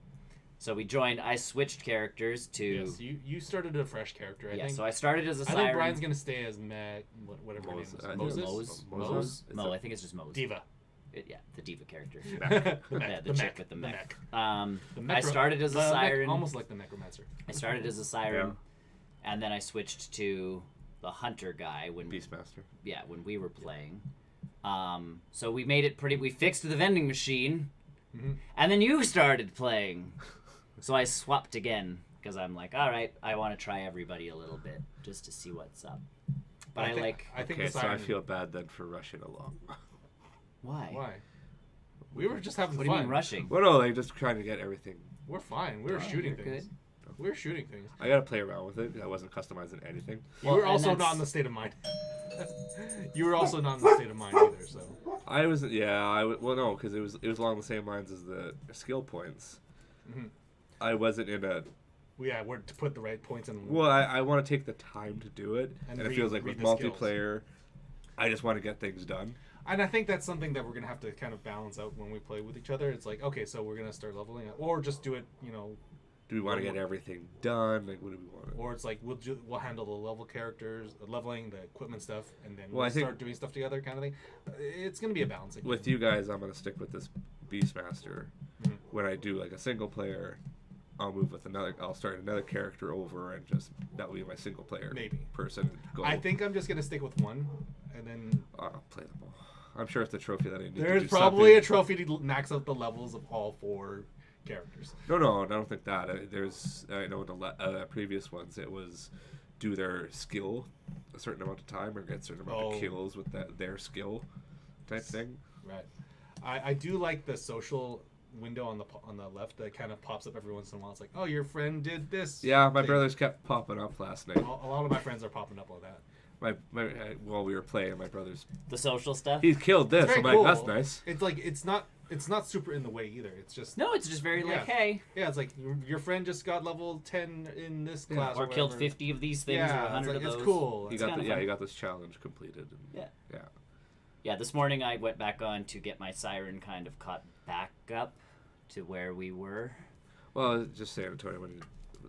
So we joined. I switched characters to. Yes, you started a fresh character. I Yeah, think. so I started as a I siren. think Brian's gonna stay as whatever her name Moses. is. Moses? Moses? It's Mo, a- I think it's just Mose. Diva. Yeah, the diva character. the Yeah, mech. the the chick mech. with the The mech. mech. The I started as a the mech, siren. almost like the necromancer. I started as a siren, and then I switched to the hunter guy when Beastmaster. when we were playing. So we made it pretty. We fixed the vending machine, Mhm. and then you started playing. So I swapped again because I'm like, all right, I want to try everybody a little bit just to see what's up. But I think Okay, the so siren. I feel bad then for rushing along. why? Why? We were just having What do fun. you mean rushing? Well, no, like just trying to get everything. We're fine. We were Oh, shooting you're things. We were shooting things. I gotta play around with it. I wasn't customizing anything. You Well, were and also that's- not in the state of mind. You were also not in the state of mind either. So I was well no because it was along the same lines as the skill points. Mhm. I wasn't in a we're to put the right points in. well. I want to take the time to do it, And and, it read- feels like read with the skills. multiplayer, I just want to get things done. And I think that's something that we're gonna have to kind of balance out when we play with each other. It's like, okay, so we're gonna start leveling up, or just do it, Do we want to get everything done? Like, what do we want? Or it's like we'll handle the level characters, the leveling, the equipment stuff, and then Well, I we'll think- start doing stuff together, kind of thing. It's gonna be a balancing. With you guys, I'm gonna stick with this Beastmaster. Mhm. When I do like a single player, I'll move with another. I'll start another character over, and just that will be my single player Maybe. person. Go. I think I'm just gonna stick with one, and then I'll play them all. I'm sure it's a trophy that I need. there's to do probably something. a trophy to max out the levels of all 4 characters. No, I don't think that. I know in the previous ones it was do their skill a certain amount of time or get a certain amount of kills with their skill type thing. Right. I do like the social window on the left that kind of pops up every once in a while. It's like, oh, your friend did this. Yeah, my thing. brothers kept popping up last night. A lot of my friends are popping up on that. While we were playing, my brothers, The social stuff. he killed this. It's I'm very like, that's cool. nice. It's like it's not super in the way either. It's just No, it's just very like, Yeah. hey, yeah. It's like your friend just got level 10 in this class, or killed whatever. 50 of these things, or Yeah, 100 of it's those. cool. He It's got kinda fun. he got this challenge completed. And, Yeah. yeah. Yeah, this morning I went back on to get my siren kind of caught back up to where we were. Well, just San Antonio. When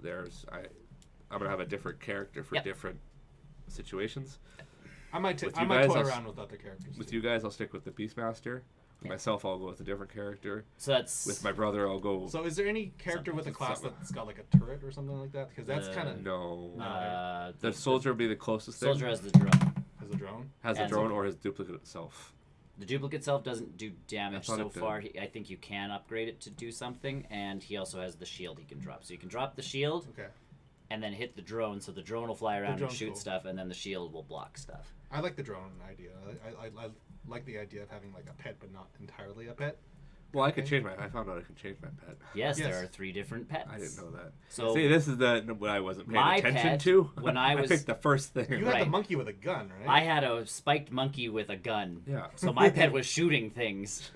I'm gonna have a different character for Yep. different situations. I might With I you might guys, toy I'll around with other characters. With too. you guys, I'll stick with the Beastmaster. With Yeah. myself, I'll go with a different character. So that's With my brother, I'll go. So is there any character with a Something- class something. that's got like a turret or something like that? Because that's kind of No. the The soldier would be the closest thing. soldier has the drone. has a drone. Has a and drone so- or his duplicate itself. The duplicate self doesn't do damage thought so it did. far. I think you can upgrade it to do something, and he also has the shield he can drop. So you can drop the shield Okay. and then hit the drone, so the drone will fly around and drone's shoot cool. stuff, and then the shield will block stuff. I like the drone idea. I like the idea of having like a pet, but not entirely a pet. Well, I could Okay. change my. I found out I could change my pet. Yes, Yes. there are 3 different pets. I didn't know that. So See, this is what I wasn't paying my attention pet, to. when I was- picked the first thing. You had Right. the monkey with a gun, right? I had a spiked monkey with a gun. Yeah. So my pet was shooting things.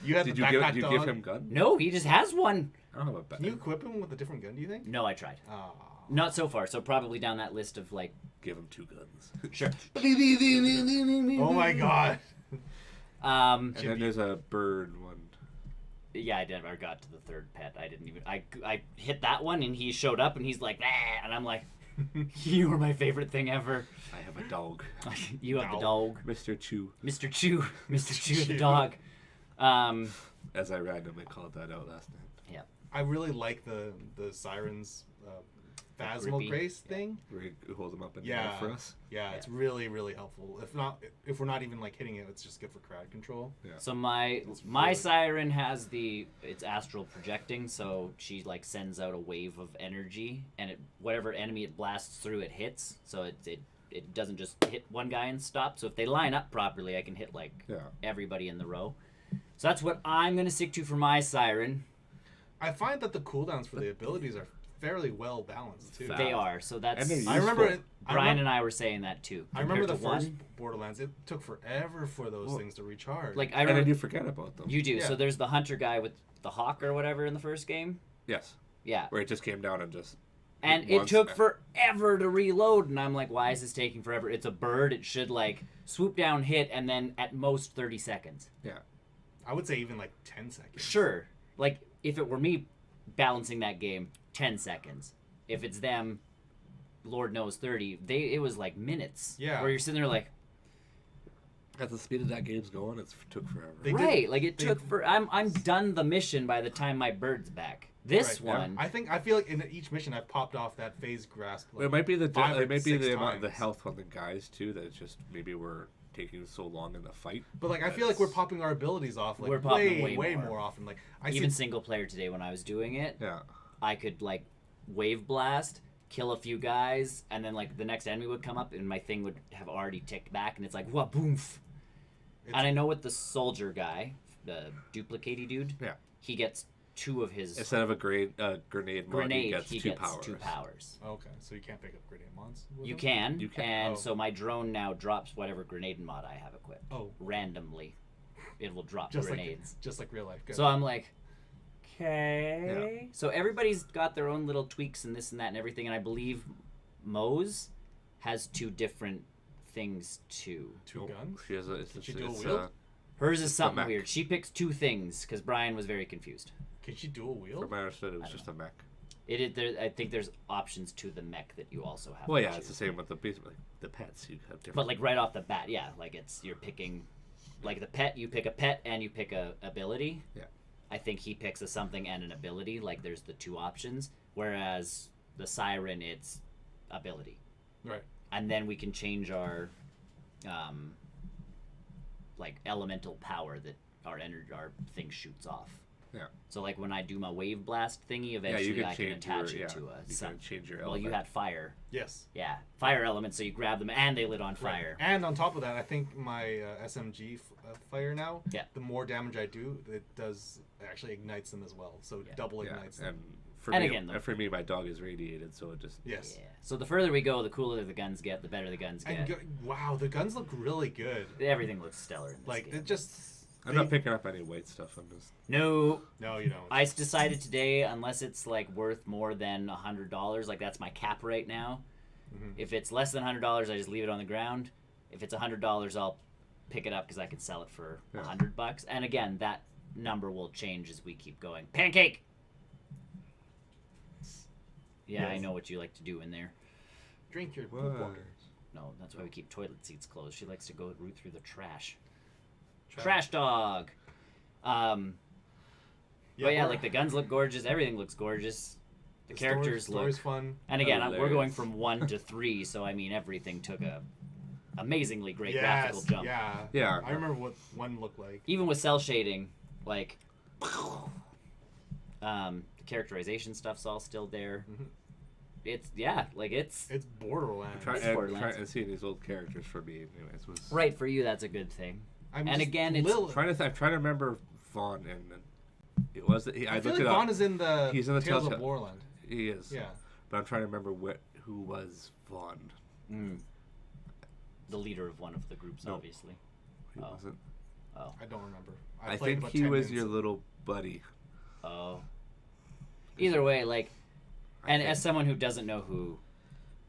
You had Did the you backpack give dog. him gun? No, he just has one. I don't have a pet. Can you equip him with a different gun? Do you think? No, I tried. Oh. Not so far. So probably down that list of like, Give him 2 guns. sure. Oh my god. Um, And then there's a bird one. yeah, I never got to the 3rd pet. I didn't even. I hit that one, and he showed up, and he's like, ah, and I'm like, you are my favorite thing ever. I have a dog. You have the Dog. dog, Mr. Chew, Mr. Chew, Mr. Chew the Chew. dog. as I randomly called that out last night. Yeah. I really like the Sirens Phasmal grippy- Grace yeah. thing. Where you hold them up in the Yeah. air for us. Yeah, it's really really helpful. If we're not even like hitting it, it's just good for crowd control. So my really- siren has it's astral projecting, so she like sends out a wave of energy, and whatever enemy it blasts through, it hits. So it doesn't just hit one guy and stop. So if they line up properly, I can hit like Yeah. everybody in the row. So that's what I'm gonna stick to for my siren. I find that the cooldowns for the abilities are fairly well balanced too. They are. So that's. And they're I remember useful. Brian and I were saying that too. I remember the Compared to first one, Borderlands. It took forever for those Well, things to recharge. like I And then remember you forget about them. you do. Yeah. So there's the hunter guy with the hawk or whatever in the first game. Yes. Yeah. Where it just came down and just. And hit it once took and- forever to reload, and I'm like, why is this taking forever? It's a bird. It should like swoop down, hit, and then at most 30 seconds. Yeah. I would say even like 10 seconds. Sure. Like if it were me balancing that game, 10 seconds. If it's them, Lord knows 30. It was like minutes. Yeah. Where you're sitting there like, At the speed of that game's going, it took forever. They did- right? Like it they- took for. I'm done the mission by the time my bird's back. This Right, yeah. one. I feel like in each mission I've popped off that phase grasp. Well, it might be the 5 or it might be 6 the amount the times. health on the guys too that it's just maybe we're taking so long in the fight. But like I feel like we're popping our abilities off like We're popping way way more. more often. Like I Even see single player today when I was doing it, Yeah. I could like wave blast, kill a few guys, and then like the next enemy would come up and my thing would have already ticked back, and it's like wha boomf. And I know with the soldier guy, the duplicatey dude, Yeah. he gets 2 of his Instead of a grenade mod, he gets he 2 gets powers. 2 powers. Okay, so you can't pick up grenade mods. with You them? can, You can. and Oh. so my drone now drops whatever grenade mod I have equipped. Oh, Randomly, it will drop just grenades. like real life. Good. So I'm like, okay. So everybody's got their own little tweaks and this and that and everything, and I believe Moe's has 2 different things too. two Nope. guns. She has a. It's, Did she it's, dual it's, wield? Hers is It's the something mech. weird. She picks 2 things because Brian was very confused. Can she dual wield? From what I understood, it was I just don't a mech. I think there's options to the mech that you also have. Well, to yeah, it's the choose. same with basically the pets. You have different. But like right off the bat, yeah, like you're picking, like the pet, you pick a pet and you pick a ability. Yeah. I think he picks a something and an ability. Like there's the two options. Whereas the siren, it's ability. Right. And then we can change our, like elemental power that our thing shoots off. Yeah. So like when I do my wave blast thingy, Yeah, eventually you can I can change attach your, it to you can change your well, element. you had fire. Yes. Yeah, fire element. So you grab them and they lit on fire. Right. And on top of that, I think my SMG fire now. Yeah. The more damage I do, it actually ignites them as well. So Yeah. double Yeah, ignites them. and And again, for me, my dog is radiated, so it just Yes. Yeah. So the further we go, the cooler the guns get, the better the guns get. And wow, the guns look really good. Everything looks stellar in this Like game. it just. I'm not picking up any white stuff. I'm just No, No, you don't. I decided today, unless it's like worth more than $100, like that's my cap right now. Mhm. If it's less than $100, I just leave it on the ground. If it's $100, I'll pick it up because I can sell it for Yeah. $100. And again, that number will change as we keep going. Pancake. Yeah, I Yes. know what you like to do in there. Drink your What? poop water. No, that's why we keep toilet seats closed. She likes to go root through the trash. Trash. Trash dog. But yeah, we're- like the guns look gorgeous. Everything looks gorgeous. The characters story's look. fun. And again, we're going Hilarious. from 1 to 3, so I mean everything took a amazingly great Yes, graphical jump. Yeah. Yeah. I remember what one looked like. Even with cell shading, like the characterization stuff's all still there. Mhm. It's like it's It's Borderlands. It's Borderlands. and seeing these old characters for me, anyways, was right for you. That's a good thing. I'm and just again, it's- little- I'm trying to remember Vaughn, and it was I I feel looked like it Vaughn up. is in the He's in the Tales of Telltale- Borderland. He is. Yeah. But I'm trying to remember who was Vaughn. The leader of one of the groups, No. obviously. He Oh. wasn't. Oh, I don't remember. I played think about he 10 was minutes your of- little buddy. oh. Either way, like, and think. as someone who doesn't know who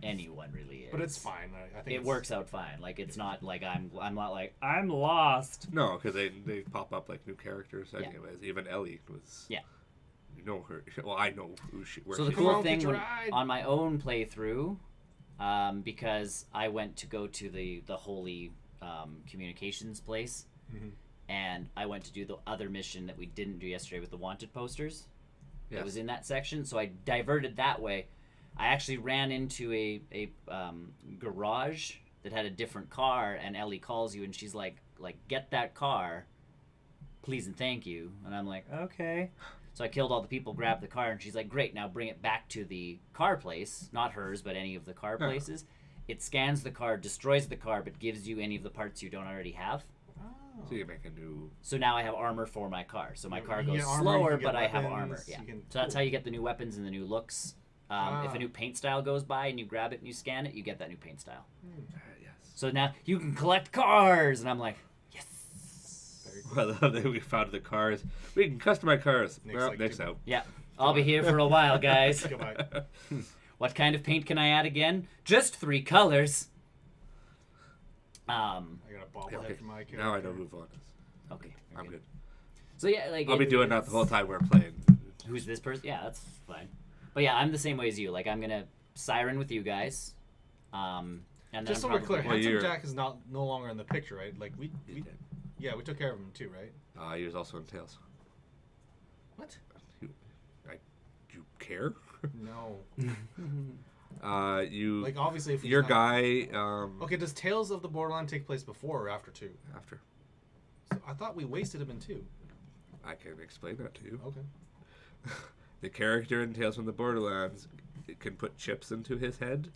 anyone really is, But it's fine. I think It it's- works out fine. Like it's not like I'm not like I'm lost. No, because they pop up like new characters. Yeah. Anyways, even Ellie was. Yeah. You know her. Well, I know who she. Where So the she's Come cool on, thing get your when, ride. on my own playthrough, because I went to go to the holy communications place, Mhm. and I went to do the other mission that we didn't do yesterday with the wanted posters. That Yes. was in that section, so I diverted that way. I actually ran into a garage that had a different car, and Ellie calls you, and she's like get that car, please and thank you. And I'm like, okay. So I killed all the people, grabbed the car, and she's like, great, now bring it back to the car place, not hers, but any of the car Yeah. places. It scans the car, destroys the car, but gives you any of the parts you don't already have. Oh. So you make a new. So now I have armor for my car. So my You- car you goes get armor, you slower, can get but I have weapons, armor. Yeah. you can- So that's cool. how you get the new weapons and the new looks. If a new paint style goes by and you grab it and you scan it, you get that new paint style. Yes. So now you can collect cars, and I'm like, yes. Very cool. Well, I love that we found the cars. We can customize cars. Nick's Well, like, next "Dude, out. Yeah, I'll be here for a while, guys. Goodbye. What kind of paint can I add again? Just 3 colors. I got a bobblehead Okay. for my character. Now I know who Vaughn is. Okay. I'm good. So yeah, like I'll be doing that the whole time we're playing. Who's this person? Yeah, that's fine. But yeah, I'm the same way as you. Like I'm gonna siren with you guys. And then Just so I'm we're clear, probably- Well, Handsome you're- Jack is no longer in the picture, right? Like we did. yeah, we took care of him too, right? He was also in Tails. What? You care? No. You. Like obviously, if he's your not- guy. Okay, does Tales of the Borderland take place before or after 2? After. So I thought we wasted him in 2. I can explain that to you. Okay. The character in Tales from the Borderlands can put chips into his head.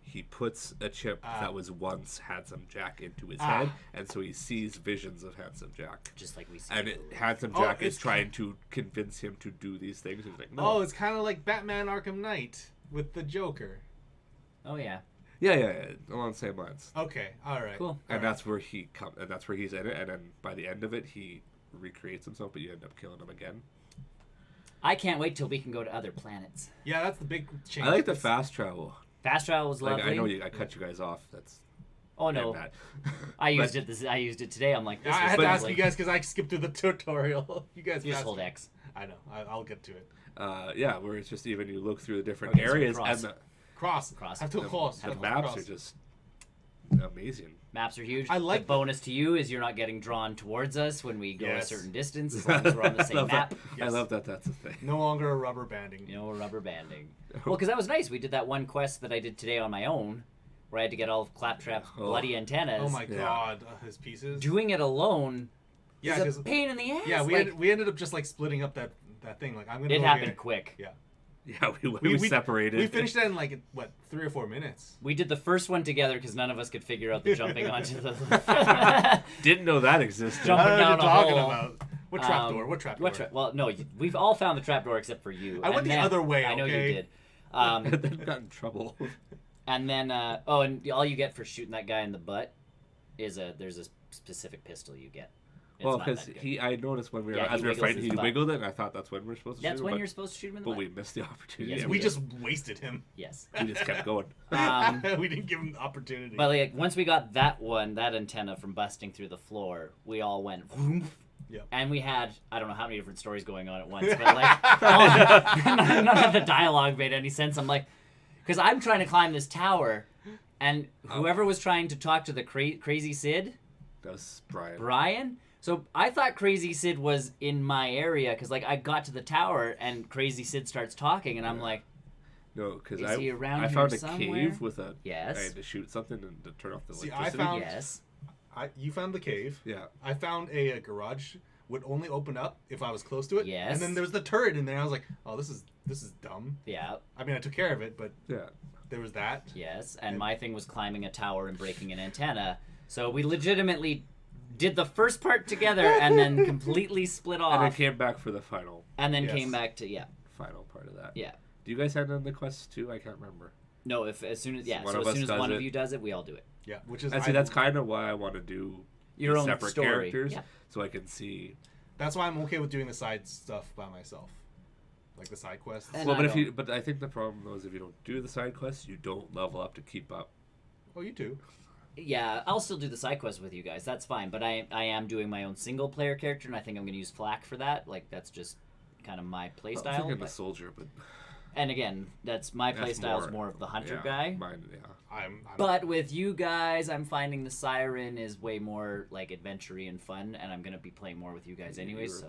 He puts a chip that was once Handsome Jack into his head, and so he sees visions of Handsome Jack. just like we see. And Handsome Oh, Jack is it's trying to convince him to do these things. He's like, no. Oh, it's kind of like Batman Arkham Knight with the Joker. Oh yeah, yeah, along the same lines. Okay, all right. cool. And Alright. that's where he comes, and that's where he's in it. And then by the end of it, he recreates himself, but you end up killing him again. I can't wait till we can go to other planets. Yeah, that's the big change. I like the fast travel. Fast travel was Like lovely. I know I cut you guys off. That's Oh no, bad. I used But- it. I used it today. I'm like, this I was had to ask lovely. you guys because I skipped through the tutorial. You guys You just passed hold me. X. I know. I'll get to it. Yeah, where it's just even you look through the different Okay, so areas cross. and Cross. Have to cross. the Have to maps cross. are just amazing. Maps are huge. I like the bonus to you is you're not getting drawn towards us when we go a Yes. certain distance, as long as we're on the I same love map. that. Yes. I love that. That's a thing. No longer a rubber banding. You know, rubber banding. Well, because that was nice. We did that one quest that I did today on my own, where I had to get all of Claptrap's Oh. bloody antennas. Oh my Yeah. god, his pieces. Doing it alone Yeah, is a 'cause- pain in the ass. Yeah, like, we ended up just like splitting up that thing. Like I'm gonna. it go happened get quick. Yeah. Yeah, we separated. We finished that in like what 3 or 4 minutes. We did the first one together because none of us could figure out the jumping onto the Didn't know that existed. Jumping I don't know down what a you're talking hole. about. What trapdoor? What trapdoor? Well, no, we've all found the trapdoor except for you. I went And the then- other way, I know okay? you did. Then got in trouble. And then, and all you get for shooting that guy in the butt is there's a specific pistol you get. It's Well, not because that good. I noticed when we were Yeah, as he we were wiggles fighting, his he butt. wiggled it, and I thought that's when we're supposed to That's shoot when him, you're supposed to shoot him in the but butt. we missed the opportunity. Yes, and We did. just wasted him. Yes. we just kept going. We didn't give him the opportunity. But like once we got that antenna from busting through the floor, we all went vroom. Yep. And we had I don't know how many different stories going on at once, but like none of the dialogue made any sense. I'm like, because I'm trying to climb this tower, and whoever was trying to talk to the crazy Sid, That was Brian. Brian. So I thought Crazy Sid was in my area because like I got to the tower and Crazy Sid starts talking, and I'm like, No, because Is he around I here found a somewhere? cave with a. Yes. I had to shoot something and to turn off the See, electricity. I found- yes. You found the cave. Yeah. I found a garage would only open up if I was close to it. Yes. And then there was the turret in there. I was like, oh, this is dumb. Yeah. I mean, I took care of it, but Yeah. there was that. Yes. And my thing was climbing a tower and breaking an antenna. So we legitimately did the first part together and then completely split off. And I came back for the final and then Yes. came back to part of that. yeah. Do you guys hand in the quests too? I can't remember. No, if as soon as One so of as us soon as does one it. of you does it, we all do it. Yeah, which is And see, that's kind of why I want to do Your these own separate story. characters, Yeah. so I can see. that's why I'm okay with doing the side stuff by myself, like the side quests. And Well, I but I think the problem though is if you don't do the side quests, you don't level up to keep up. Oh, you do. Yeah, I'll still do the side quests with you guys. That's fine. But I am doing my own single player character, and I think I'm going to use Flak for that. Like that's just kind of my I'm playstyle. thinking the But, soldier, but and again, that's my that's playstyle is more of the hunter yeah, guy. Mine, yeah. I'm But with you guys, I'm finding the Siren is way more like adventure-y and fun, and I'm gonna be playing more with you guys anyway. You were So,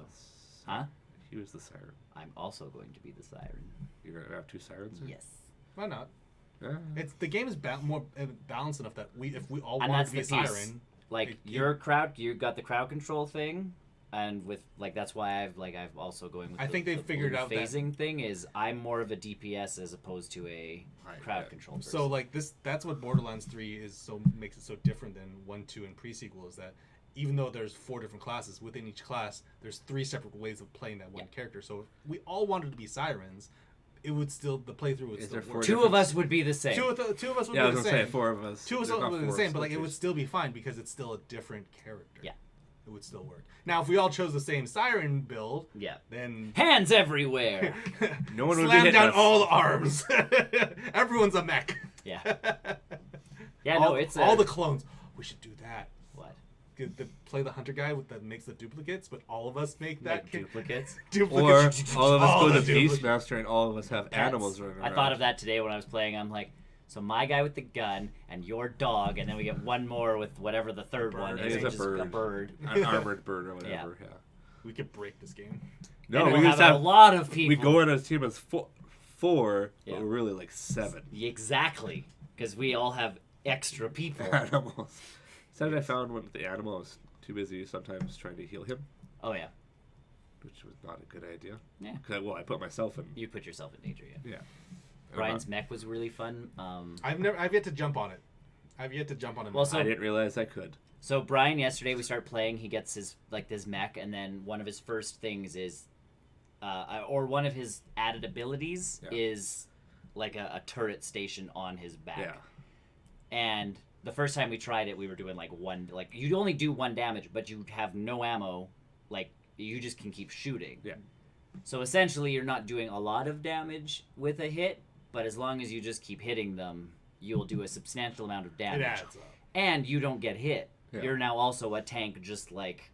the- huh? He was the siren. I'm also going to be the Siren. You're gonna have two sirens. Or? Yes. why not? Yeah. It's the game is more balanced enough that if we all And wanted that's to be a the piece. siren, Like It- your crowd, you got the crowd control thing, and with like that's why I've also going with. I think they've the figured blue out that- phasing thing is I'm more of a DPS as opposed to a Right, crowd yeah. control. Person. so like that's what Borderlands 3 makes it so different than 1, 2, and pre-sequel is that even though there's 4 different classes within each class, there's 3 separate ways of playing that one character. So if we all wanted to be sirens, it would still the playthrough would Is still there 4 work. two of us would be the same. Two of us would Yeah, I be was the gonna same. say 4 of us. Two of us There's not would be the 4 same, but like it would switches. still be fine because it's still a different character. Yeah. It would still work. Now, if we all chose the same siren build, Yeah. then Hands everywhere. No one would be slam hitting down us. all the arms. Everyone's a mech. Yeah. Yeah. all, No, it's all the clones. We should do that. what Play the hunter guy that makes the duplicates, but all of us make that make duplicates. Or duplicates. all of us go to duplicates. Beastmaster and all of us have That's- animals running around. I thought of that today when I was playing. I'm like, so my guy with the gun and your dog, and then we get one more with whatever the third bird. one I is. think it's which a is bird. A bird. An armored bird or whatever. Yeah. We could break this game. No, And we we'll just have have a lot of people. We go in as a team as four, Yeah. but we're really like 7 Exactly, because we all have extra people. animals. Saturday I found one with the animal. I was too busy sometimes trying to heal him, Oh yeah, which was not a good idea. yeah. I put myself in. You put yourself in danger. Yeah. Yeah. Brian's mech was really fun. I've yet to jump on it. I've yet to jump on it. Well, so I didn't realize I could. So Brian, yesterday we start playing. He gets his this mech, and then one of his first things is, or one of his added abilities is like a turret station on his back. Yeah. And the first time we tried it, we were doing like you'd only do 1 damage, but you have no ammo. Like you just can keep shooting. Yeah. So essentially, you're not doing a lot of damage with a hit, but as long as you just keep hitting them, you'll do a substantial amount of damage. it adds up. And you don't get hit. Yeah. You're now also a tank just like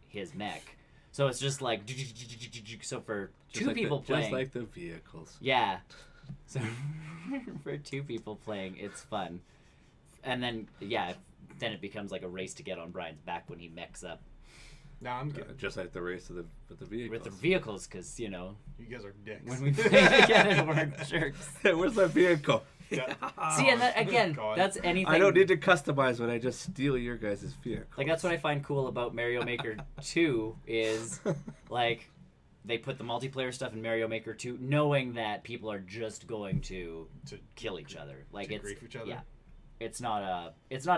his mech. So it's just like so for Just two like people playing. just like the vehicles. Yeah. So for two people playing, it's fun. And then then it becomes like a race to get on Brian's back when he mechs up Nah, I'm good. Just like the race with the vehicles. with the vehicles, because You guys are dicks. when we play together, we're jerks. Where's my vehicle? Yeah. See, and that again, God. that's anything. I don't need to customize when I just steal your guys' vehicle. Like that's what I find cool about Mario Maker 2 is like they put the multiplayer stuff in Mario Maker 2 knowing that people are just going to kill each other. Like to it's grief each other. yeah. It's not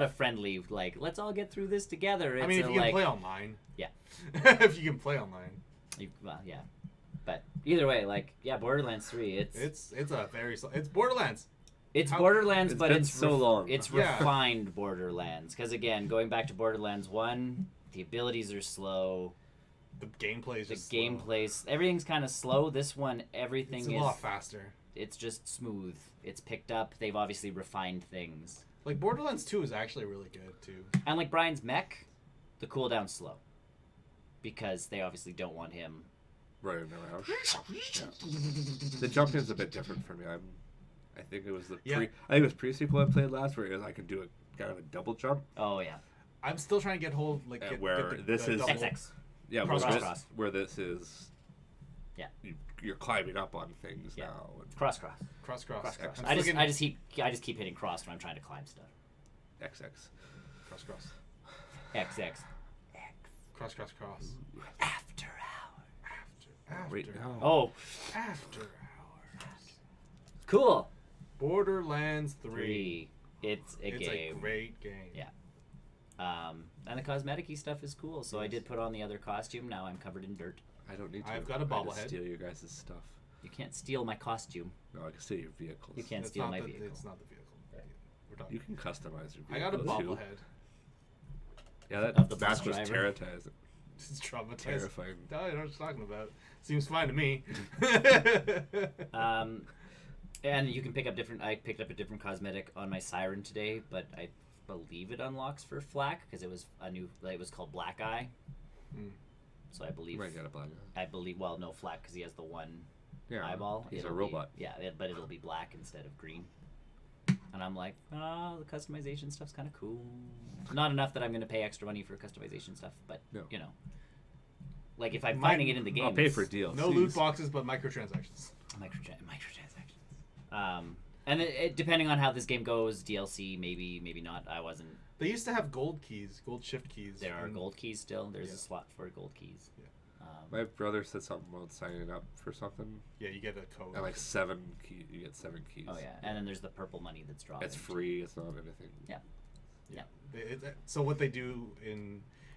a friendly like let's all get through this together. It's I mean, if you can like, play online. Yeah. If you can play online. well, yeah. But either way, like Borderlands 3, It's a very it's Borderlands. it's how- Borderlands, It's but been it's so long. It's Yeah. refined Borderlands because again, going back to Borderlands 1, the abilities are slow. The gameplay is The just slow. gameplay, everything's kind of slow. This one, everything It's a is lot faster. it's just smooth. It's picked up. They've obviously refined things. Like Borderlands 2 is actually really good too. And like Brian's mech, the cooldown's slow because they obviously don't want him. running around. Yeah. The jumping's a bit different for me. I think it was I think it was pre-sequel I played last where I could do a kind of a double jump. Oh yeah, I'm still trying to get hold get where the, this the is- double- XX. Yeah, Cross. where this is. Yeah. You're climbing up on things Yeah. now. And Cross. cross. I'm I'm still I just keep hitting cross when I'm trying to climb stuff. XX. cross. XX. Cross. After hour. After. Right now. Oh, After hours. cool. Borderlands 3. 3. It's a It's game. a great game. Yeah. And the cosmetic-y stuff is cool. So I did put on the other costume. Now I'm covered in dirt. I don't need to. I've got a I just bobblehead. steal your guys' stuff. You can't steal my costume. No, I can steal your vehicles. You can't It's steal not my the, vehicle. It's not the vehicle. We're talking. You can customize your I got a vehicle too. bobblehead. Yeah, that Of the bus mask was driver. terrifying. It's traumatizing. Terrifying. I don't know what you're talking about. Seems fine to me. And you can pick up different. I picked up a different cosmetic on my Siren today, but I believe it unlocks for Flack because it was a new. It was called Black Eye. Hmm. So I believe. You might get a black eye. I believe. Well, no Flack because he has the one Yeah, eyeball. he's a It'll robot. Be, yeah, but it'll be black instead of green. And I'm like, oh, the customization stuff's kind of cool. Not enough that I'm going to pay extra money for customization stuff, but No. you know, like if I'm Mine- finding it in the game, I'll pay it's for deals. No loot boxes, but microtransactions. microtransactions. And it, depending on how this game goes, DLC maybe not. I wasn't. They used to have gold keys, gold shift keys. There are and- gold keys still. There's Yeah. a slot for gold keys. Yeah. My brother said something about signing up for something, Yeah, you get a code. and like 7 keys. You get 7 keys. Oh yeah, and then there's the purple money that's dropping. It's free. It's not anything. Yeah. So what they do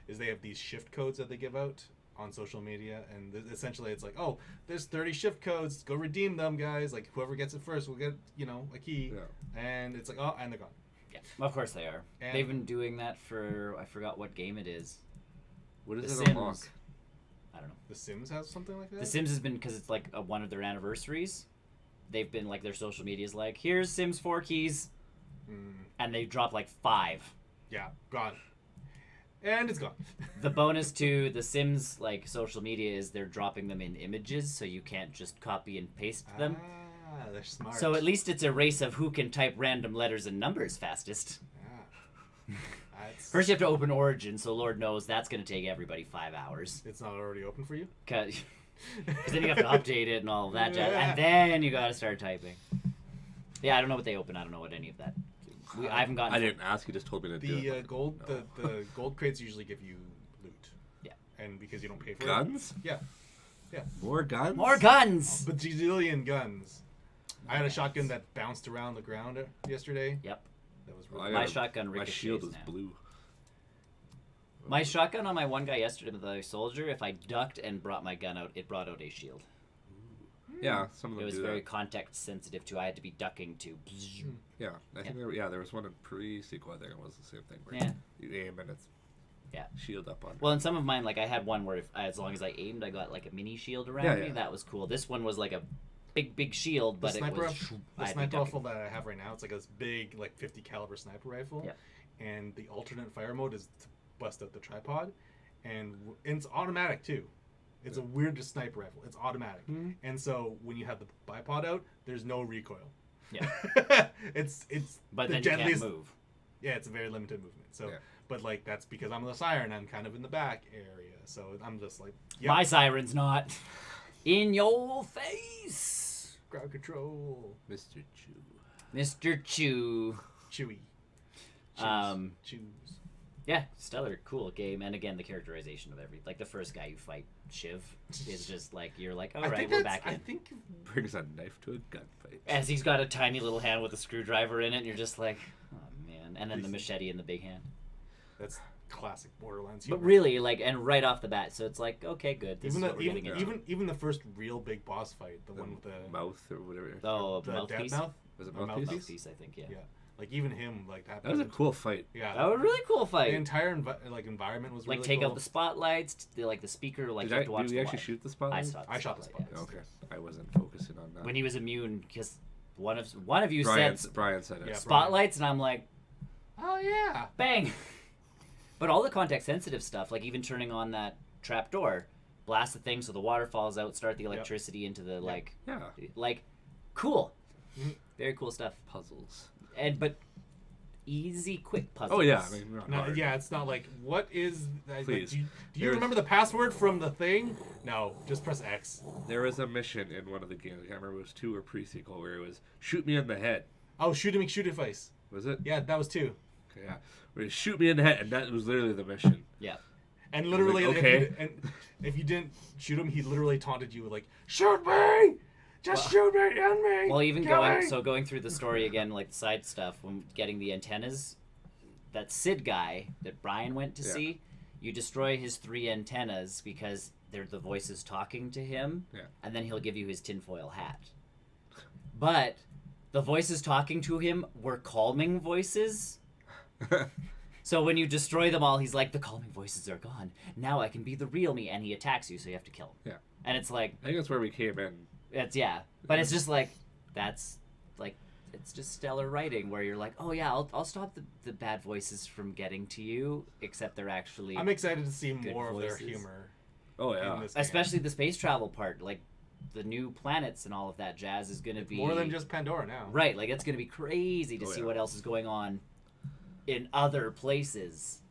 is they have these shift codes that they give out on social media, and essentially it's like, oh, there's 30 shift codes. Go redeem them, guys. Like whoever gets it first will get a key. Yeah. And it's like, oh, and they're gone. Yeah, of course they are. And- They've been doing that for I forgot what game it is. What The does it Sims. unlock? I don't know. The Sims has something like that. The Sims has been because it's like one of their anniversaries. They've been like their social media is like, here's Sims 4 keys, and they drop like 5. Yeah, gone. And it's gone. The bonus to the Sims like social media is they're dropping them in images, so you can't just copy and paste them. Ah, they're smart. So at least it's a race of who can type random letters and numbers fastest. Ah. That's- First, you have to open Origin, so Lord knows that's going to take everybody 5 hours. It's not already open for you. Because then you have to update it and all of that, jazz, Yeah. and then you got to start typing. Yeah, I don't know what they open. I don't know what any of that. I haven't gotten. I didn't ask. You just told me to do The it. gold, No. the gold crates usually give you loot. Yeah. And because you don't pay for it. Guns? Yeah. More guns? More guns. Bajillion guns. I had a shotgun that bounced around the ground yesterday. Yep. That was Well, really I My got a- shotgun My ricochets shield is now. blue. My shotgun on my one guy yesterday with the soldier, if I ducked and brought my gun out, it brought out a shield. Yeah, some of It them was do very that. contact sensitive too. I had to be ducking to. Yeah, I think there was one in pre-sequel. I think it was the same thing. Where Yeah. You aim and it's Yeah. shield up on. Well, in some of mine, like I had one where as long as I aimed, I got like a mini shield around Yeah, me. yeah. That was cool. This one was like a big shield, the but it sniper was. rifle, I the had to be sniper ducking. rifle that I have right now. It's like this big, like 50 caliber sniper rifle. Yeah. And the alternate fire mode is to bust out the tripod, and it's automatic too. It's a weird just sniper rifle. It's automatic. Mm-hmm. And so when you have the bipod out, there's no recoil. Yeah. it's But the then deadliest. you can't move. Yeah, it's a very limited movement. So, Yeah. but like that's because I'm the siren. I'm kind of in the back area. So I'm just like, yep. My siren's not in your face. Crowd control. Mr. Chew. Mr. Chew. Chewy. Choose. Yeah, stellar, cool game, and again the characterization of like the first guy you fight, Shiv, is just like you're like, all right, we're back in. I think Brings a knife to a gunfight. As he's got a tiny little hand with a screwdriver in it, and you're just like, oh man, and then the machete in the big hand. that's classic Borderlands. But really, like, and right off the bat, so it's like, okay, good. This is what we're getting into. Even the first real big boss fight, the one with the mouth or whatever. Oh, the dead mouthpiece. mouth. Was it the mouthpiece? Mouthpiece, I think, yeah. Yeah, like even him, like That was a cool fight. Yeah, That was a really cool the fight. entire environment was Like really take cool. out the spotlights, like the speaker, like you have to watch Did the you actually live. shoot the spotlight? I shot the spotlight. yeah. Okay, I wasn't focusing on that. When he was immune, because one of you Brian said said it. Yeah. spotlights, and I'm like, Oh yeah. bang. But all the context sensitive stuff, like even turning on that trap door, blast the thing so the water falls out, start the electricity into the Yeah, cool, Mhm. very cool stuff. puzzles. But easy, quick puzzles. Oh yeah, I mean, not No, hard. yeah, it's not like what is. Like, Please. do you There's- remember the password from the thing? No, just press X. There was a mission in one of the games. I can't remember if it was 2 or pre-sequel where it was shoot me in the head. Oh, shoot him face. Was it? Yeah, that was 2. Okay, yeah. Where it shoot me in the head, and that was literally the mission. Yeah. And literally, like, okay. if you didn't shoot him, he literally taunted you with like, "Shoot me! Just shoot me and me!" Well, even Kill me!" going through the story again, like the side stuff, when getting the antennas, that Sid guy that Brian went to Yeah. see, you destroy his 3 antennas because they're the voices talking to him, Yeah. and then he'll give you his tinfoil hat. But the voices talking to him were calming voices. So when you destroy them all, he's like, the calming voices are gone. Now I can be the real me, and he attacks you, so you have to kill him. Yeah. And it's like, I think that's where we came in. but it's just like, that's like, it's just stellar writing where you're like, oh yeah, I'll stop the bad voices from getting to you, except they're actually, I'm excited to see Good more of their voices. humor. Oh in yeah. this game. especially the space travel part, like the new planets and all of that jazz is going to be More than just Pandora now. right. Like it's going to be crazy to Oh, see yeah. what else is going on in other places,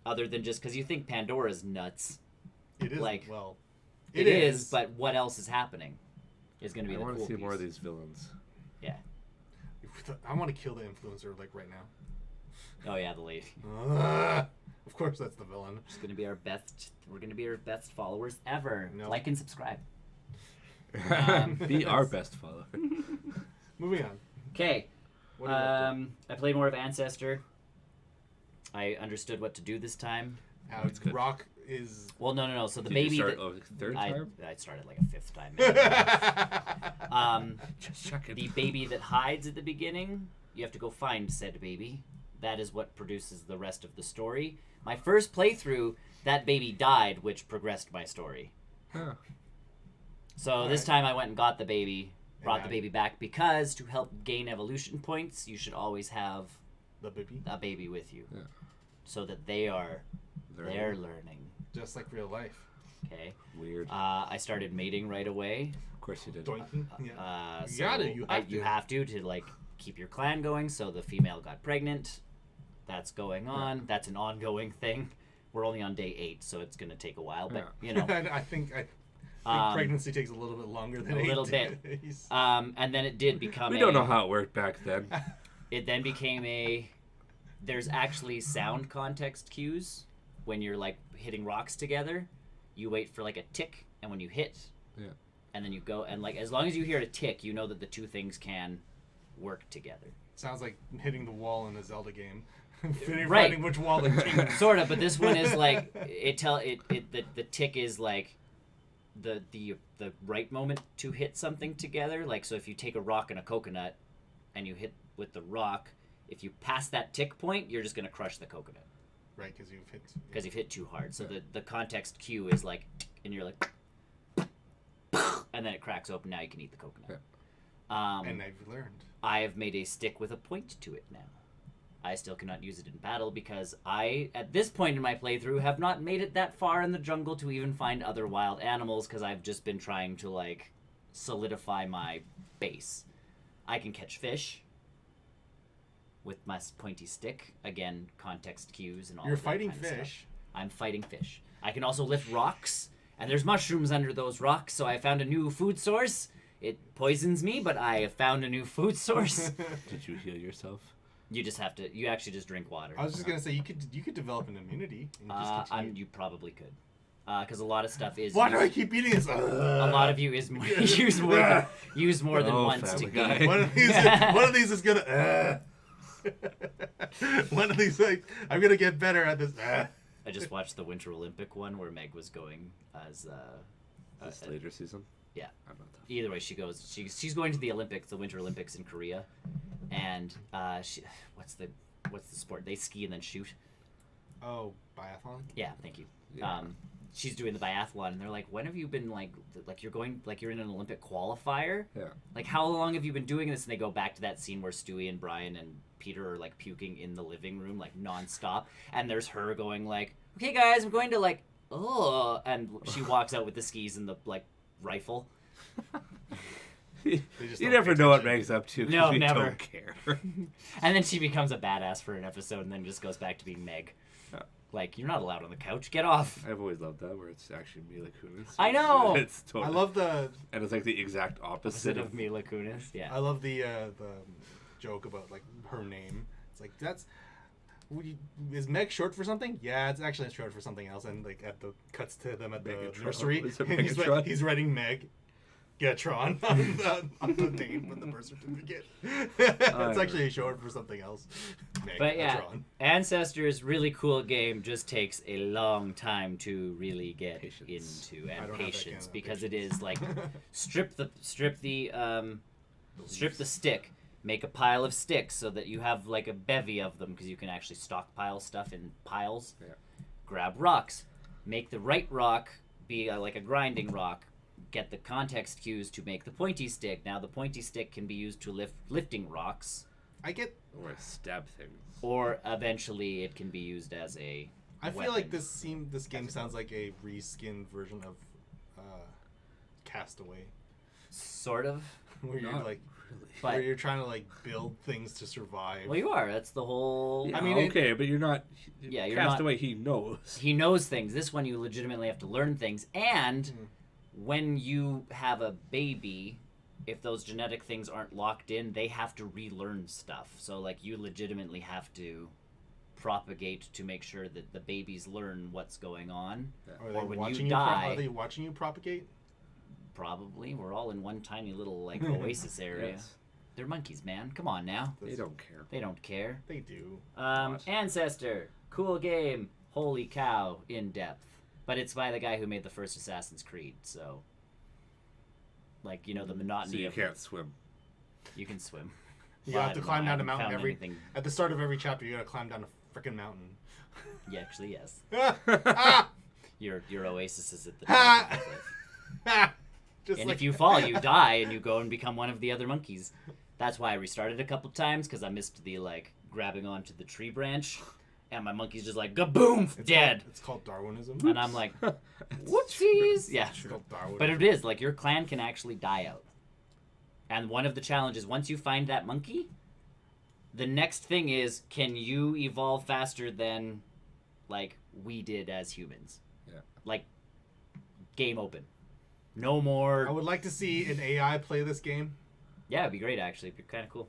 other than just because you think Pandora's nuts. It is. Like, Well, It is, but what else is happening is going to be I the want cool to see piece. more of these villains. Yeah. I want to kill the influencer like right now. Oh yeah, the lady. Of course, that's the villain. It's going to be our best. We're going to be our best followers ever. No. Like and subscribe. Be our best follower. Moving on. Okay. What are you up I played more of Ancestor. I understood what to do this time. to? That's good. Rock is. Well, no. So the Did baby you start that third time? I started like a 5th time. Maybe. Just checking. The baby that hides at the beginning, you have to go find said baby. That is what produces the rest of the story. My first playthrough, that baby died, which progressed my story. Oh. So this time I went and got the baby, brought the added- baby back, because to help gain evolution points, you should always have The baby. a baby with you. Yeah. So that they're learning. Just like real life. Okay. Weird. I started mating right away. Of course you did. Doinking. Yeah. You So gotta, you have to. You have to like keep your clan going. So the female got pregnant. That's going on. That's an ongoing thing. We're only on day 8, so it's gonna take a while. But you know, I think Um, pregnancy takes a little bit longer than a 8 little bit. days. and then it did become. We don't know how it worked back then. It then became a. There's actually sound context cues when you're like hitting rocks together. You wait for like a tick, and when you hit, Yeah. and then you go, and like as long as you hear a tick, you know that the two things can work together. Sounds like hitting the wall in a Zelda game. Right. Finding which wall to change. Sort of, but this one is like the tick is like the right moment to hit something together. Like so, if you take a rock and a coconut, and you hit with the rock, if you pass that tick point, you're just gonna crush the coconut Right, because you've hit. because you've hit too hard. So the context cue is like, and you're like, and then it cracks open. Now you can eat the coconut. And I've learned. I have made a stick with a point to it now. I still cannot use it in battle because I, at this point in my playthrough, have not made it that far in the jungle to even find other wild animals because I've just been trying to, like, solidify my base. I can catch fish with my pointy stick. Again, context cues and all You're of that fighting kind of stuff. fish. I'm fighting fish. I can also lift rocks, and there's mushrooms under those rocks, so I found a new food source. It poisons me, but I have found a new food source. Did you heal yourself? You just have to. You actually just drink water. I was just gonna say you could develop an immunity. And just continue. You probably could, because a lot of stuff is. Why do I keep eating this? A lot of you is use more than Oh, once to Family Guy. get. One of these is gonna. One of these, like, I'm gonna get better at this. I just watched the Winter Olympic one where Meg was going as. This later season? Yeah. I'm not that. Either way, she goes. She's going to the Olympics, the Winter Olympics in Korea, and what's the sport? They ski and then shoot. Oh, biathlon. Yeah, thank you. Yeah. She's doing the biathlon, and they're like, "When have you been like you're in an Olympic qualifier? Yeah. Like, how long have you been doing this?" And they go back to that scene where Stewie and Brian and Peter are like puking in the living room like nonstop, and there's her going like, "Okay, guys, I'm going to like, oh," and she walks out with the skis and the like rifle. You don't never pay know what attention. Meg's up to. 'cause No, we never. don't care. And then she becomes a badass for an episode, and then just goes back to being Meg. Yeah. Like, you're not allowed on the couch. Get off. I've always loved that, where it's actually Mila Kunis. I know! It's totally, I love the and it's like the exact Opposite opposite of Mila Kunis. Yeah. I love the joke about like her name. It's like is Meg short for something? Yeah, it's actually short for something else. And like at the cuts to them at the Megatron. nursery, Is it and Megatron? he's writing Meg. Gatron on the name on the birth certificate. It's actually short for something else. But yeah, Megatron. Ancestors, really cool game, just takes a long time to really get Patience. into, I and don't have that patience, kind of because it patience. is like strip the stick, make a pile of sticks so that you have like a bevy of them, because you can actually stockpile stuff in piles. Yeah. Grab rocks, make the right rock be like a grinding rock. Get the context cues to make the pointy stick. Now the pointy stick can be used to lifting rocks, I get. or stab things. or eventually it can be used as a I feel like weapon. this game sounds like a reskinned version of Castaway, Sort of. where you're Not like, really. But where you're trying to like build things to survive. well, you are. That's the whole. Yeah, I mean, okay, but you're not. Yeah, you're Castaway, he knows. He knows things. This one, you legitimately have to learn things. And when you have a baby, if those genetic things aren't locked in, they have to relearn stuff. So, like, you legitimately have to propagate to make sure that the babies learn what's going on. Are Or they when watching you you? die, Are they watching you propagate? probably. We're all in one tiny little, like, oasis area. Yes. They're monkeys, man. Come on now. They don't care. They don't care. They do. What? Ancestor. Cool game. Holy cow. In depth. But it's by the guy who made the first Assassin's Creed, so... Like, you know, the monotony So you of... can't swim. You can swim. You Well, I have to don't climb know. I down a haven't mountain found anything. at the start of every chapter. You gotta climb down a freaking mountain. Yeah, actually, yes. Ah! Your oasis is at the top of the cliff. Just And like if you fall, you die, and you go and become one of the other monkeys. That's why I restarted a couple times, because I missed the, like, grabbing onto the tree branch. And my monkey's just like, gaboom, dead. It's called Darwinism. And I'm like, whoopsies. Yeah. It's called Darwinism. But it is, like, your clan can actually die out. And one of the challenges, once you find that monkey, the next thing is, can you evolve faster than, like, we did as humans? Yeah. Like, game open. No more. I would like to see an AI play this game. Yeah, it'd be great, actually. It'd be kind of cool.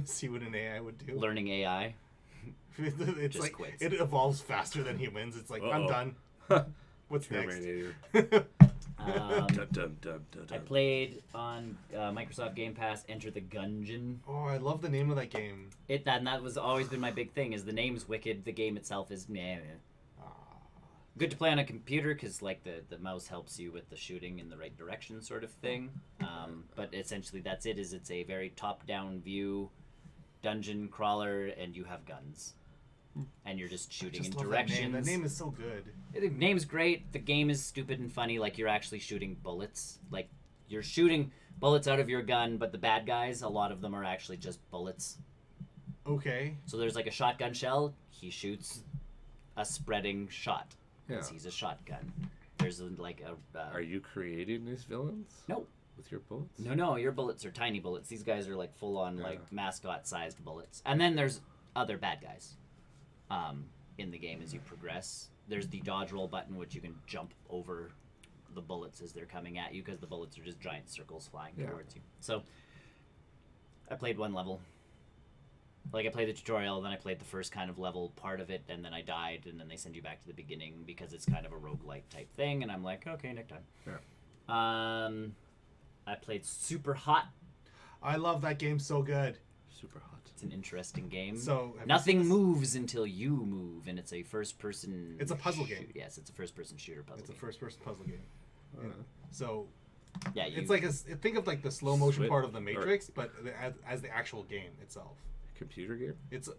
See what an AI would do. Learning AI. It's Just like quits. it evolves faster than humans. It's like I'm Uh-oh. done. What's next? Terminator. Um, Dun, dun, dun, dun, I dun. played on Microsoft Game Pass Enter the Gungeon. Oh, I love the name of that game. And that was always been my big thing, is the name's wicked, the game itself is meh. Good to play on a computer, because like the mouse helps you with the shooting in the right direction sort of thing. But essentially that's it, is it's a very top-down view dungeon crawler, and you have guns. And you're just shooting in Just love directions. That name is so good. The name's great. The game is stupid and funny. Like, you're actually shooting bullets. Like, you're shooting bullets out of your gun, but the bad guys, a lot of them are actually just bullets. Okay. So there's like a shotgun shell. He shoots a spreading shot. Yeah. 'Cause he's a shotgun. There's like a. Are you creating these villains? No. With your bullets? No. Your bullets are tiny bullets. These guys are like full on Yeah. like mascot-sized bullets. And then there's other bad guys. In the game as you progress, there's the dodge roll button, which you can jump over the bullets as they're coming at you because the bullets are just giant circles flying towards you. So I played one level. Like I played the tutorial, then I played the first kind of level part of it, and then I died, and then they send you back to the beginning because it's kind of a roguelike type thing, and I'm like, okay, next time. Yeah. I played Super Hot. I love that game so good. Super hot. It's an interesting game. So have you Nothing seen this? moves until you move, and it's a first-person. It's a puzzle game. Yes, it's a first-person shooter puzzle. It's a game. first-person puzzle game. Uh, So Yeah, it's like think of like the slow motion Switch- part of the Matrix, but as the actual game itself. computer game? It's a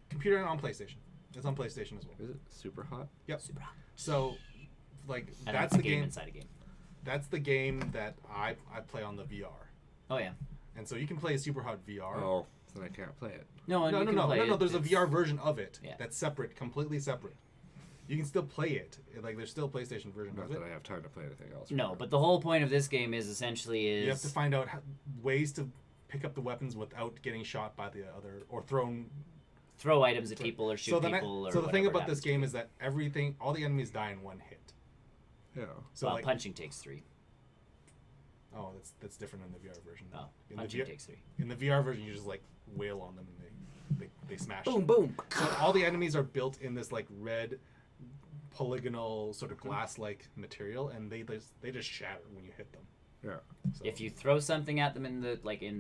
computer and on PlayStation. It's on PlayStation as well. Is it super hot? Yep. Super Hot. So, like And that's it's a the game game. inside a game. That's the game that I play on the VR, Oh yeah. and so you can play Super Hot VR. Oh, then I can't play it. No, and No, you no, can no, play no, no. it. There's a It's- VR version of it Yeah. that's separate, completely separate. You can still play it. Like there's still a PlayStation version Not of that it. I have time to play anything else. No, right but the whole point of this game is essentially You have to find out ways to pick up the weapons without getting shot by the other or thrown. throw items at people or shoot So the people. Or so the thing whatever about this happens. game is that all the enemies die in one hit. now. Yeah. So Well, like, punching takes 3. oh, that's different in the VR version. Oh, in the punching VR, takes 3. in the VR version, you just like wail on them and they smash. Boom, them. boom. So all the enemies are built in this like red polygonal sort of glass-like material, and they just shatter when you hit them. Yeah. So, If you throw something at them in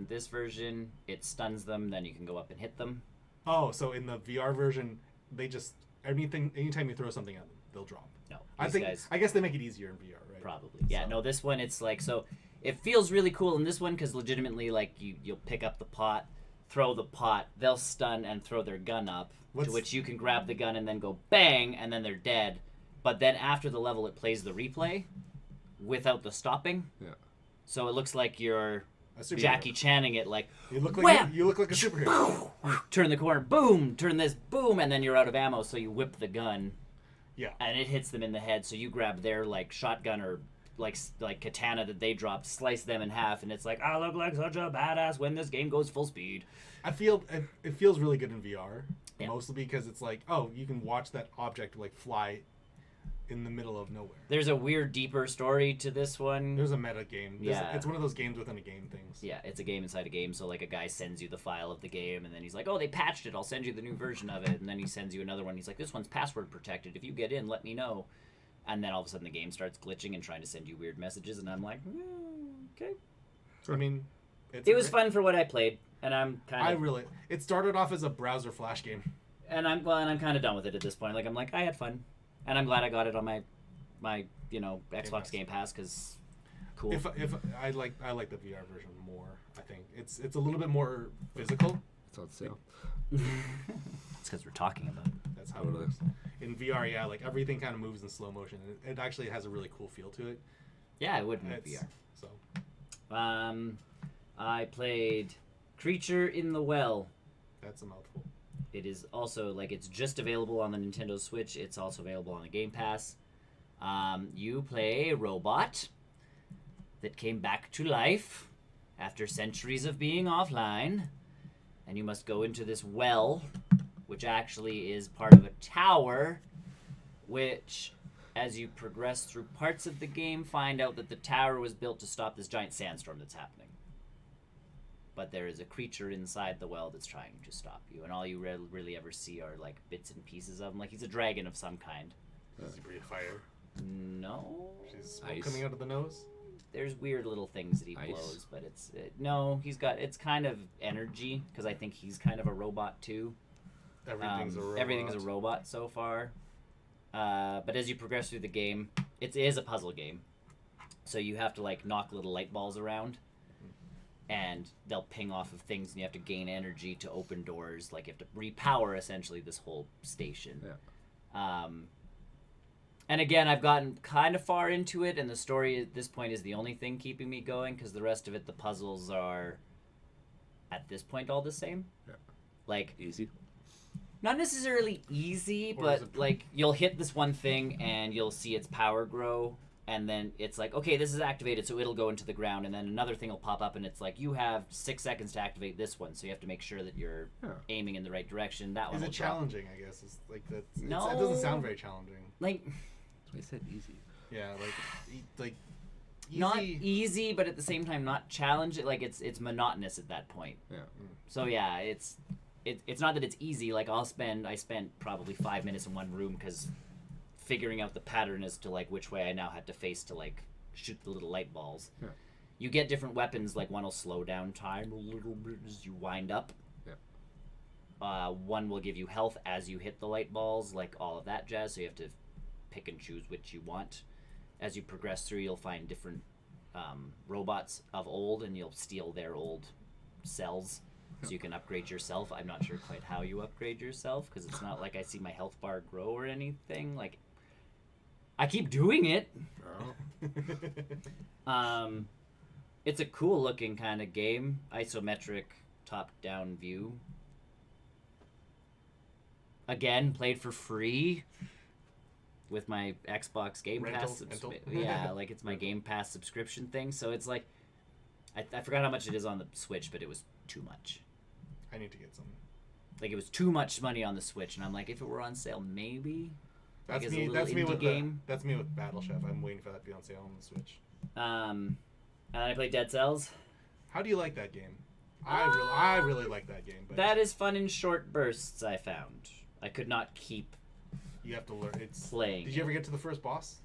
this version, it stuns them. Then you can go up and hit them. so in the VR version, they just anytime you throw something at them, they'll drop. No, I these think guys I guess they make it easier in VR, right? probably. Yeah, So- no, this one it's like so. It feels really cool in this one because legitimately, like you'll pick up the pot, throw the pot, they'll stun and throw their gun up, to which you can grab the gun and then go bang, and then they're dead. But then after the level, it plays the replay without the stopping. Yeah. So it looks like you're A superhero. Jackie Channing it, like You look wham! like you look like a superhero. turn the corner, boom, turn this, boom, and then you're out of ammo. So you whip the gun, Yeah. and it hits them in the head. So you grab their like shotgun or like katana that they dropped, slice them in half, and it's like I look like such a badass when this game goes full speed. I feel it feels really good in VR, Yeah. mostly because it's like, oh, you can watch that object like fly in the middle of nowhere. There's a weird, deeper story to this one. There's a meta game. Yeah. It's one of those games within a game things. Yeah, it's a game inside a game. So like a guy sends you the file of the game, and then he's like, "Oh, they patched it. I'll send you the new version of it." And then he sends you another one. He's like, "This one's password protected. If you get in, let me know." And then all of a sudden the game starts glitching and trying to send you weird messages, and I'm like, "Okay." I mean, it's It was fun for what I played, and I'm kind of It started off as a browser flash game. and I'm kind of done with it at this point. Like I'm like, I had fun, and I'm glad I got it on my Xbox Pass. Game Pass because cool. If I like the VR version more. I think it's a little bit more physical. It's on sale. It's because we're talking about it. That's how Totally. it works. In VR, yeah, like everything kind of moves in slow motion. It actually has a really cool feel to it. Yeah, I would in It's- VR. So I played Creature in the Well. that's a mouthful. It is also like it's just available on the Nintendo Switch. It's also available on the Game Pass. You play a robot that came back to life after centuries of being offline, and you must go into this well, which actually is part of a tower, which, as you progress through parts of the game, find out that the tower was built to stop this giant sandstorm that's happening. But there is a creature inside the well that's trying to stop you, and all you really ever see are like bits and pieces of him. Like he's a dragon of some kind. Does he breathe fire? No, She's smoke Ice. coming out of the nose. there's weird little things that he Ice. blows, but no. It's kind of energy because I think he's kind of a robot too. Everything's a robot. Everything's a robot so far. But as you progress through the game, it is a puzzle game. So you have to like knock little light balls around, and they'll ping off of things, and you have to gain energy to open doors. Like you have to repower essentially this whole station. Yeah. And again, I've gotten kind of far into it, and the story at this point is the only thing keeping me going because the rest of it, the puzzles are at this point all the same. Yeah. Like, Easy. not necessarily easy, Or is but it- like you'll hit this one thing and you'll see its power grow, and then it's like, okay, this is activated, so it'll go into the ground, and then another thing will pop up, and it's like, you have 6 seconds to activate this one, so you have to make sure that you're Yeah. aiming in the right direction. That one Is will it drop. challenging? I guess it's like that. No. It doesn't sound very challenging. Like, That's why I said easy. Yeah, like easy. not easy, but at the same time not challenging. Like it's monotonous at that point. Yeah. So yeah, it's not that it's easy. Like I spent probably 5 minutes in one room because figuring out the pattern as to like which way I now had to face to like shoot the little light balls. Yeah. You get different weapons. Like one will slow down time a little bit as you wind up. Yeah. One will give you health as you hit the light balls, like all of that jazz. So you have to pick and choose which you want. As you progress through, you'll find different robots of old, and you'll steal their old cells, so you can upgrade yourself. I'm not sure quite how you upgrade yourself, because it's not like I see my health bar grow or anything. Like, I keep doing it. Oh. It's a cool looking kind of game, isometric top-down view. Again, played for free with my Xbox Game Pass. Rental? Yeah, like it's my Game Pass subscription thing. So it's like, I forgot how much it is on the Switch, but it was too much. I need to get some. Like it was too much money on the Switch, and I'm like, if it were on sale, maybe. That's Like, as a me. little That's me indie with game. that's me with Battle Chef. I'm waiting for that to be on sale on the Switch. And then I played Dead Cells. How do you like that game? I really like that game. But That is fun in short bursts. I found I could not keep you have to learn. It's playing. Did you ever get to the first boss?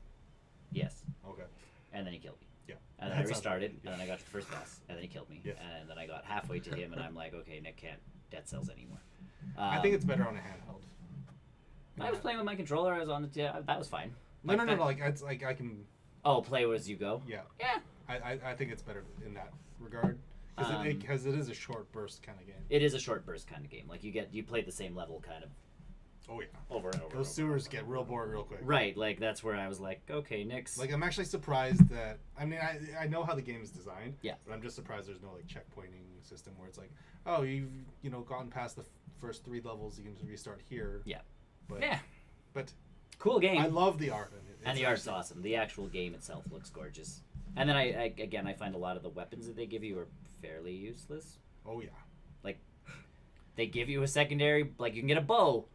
Yes, Okay. and then he killed me. Yeah. And then I That sounds restarted, right. and then I got to the first boss, and then he killed me. Yes. And then I got halfway to him, and I'm like, okay, Nick can't Dead Cells anymore. I think it's better on a handheld. I was playing with my controller. I was on the. Yeah, that was fine. No, no, no, that- no. Like it's like I can. Oh, play as you go. Yeah. Yeah. I think it's better in that regard because it is a short burst kind of game. It is a short burst kind of game. Like you play the same level kind of Oh yeah. over and over. Those sewers get real boring real quick. Right. Like that's where I was like, okay, Nick's. Like I'm actually surprised that I mean I know how the game is designed. Yeah. But I'm just surprised there's no like checkpointing system where it's like, oh, you've gotten past the first 3 levels, you can just restart here. Yeah. But Yeah. but Cool game. I love the art in it. and It's the art's actually- awesome. The actual game itself looks gorgeous. And then I find a lot of the weapons that they give you are fairly useless. Oh yeah. They give you a secondary, like you can get a bow.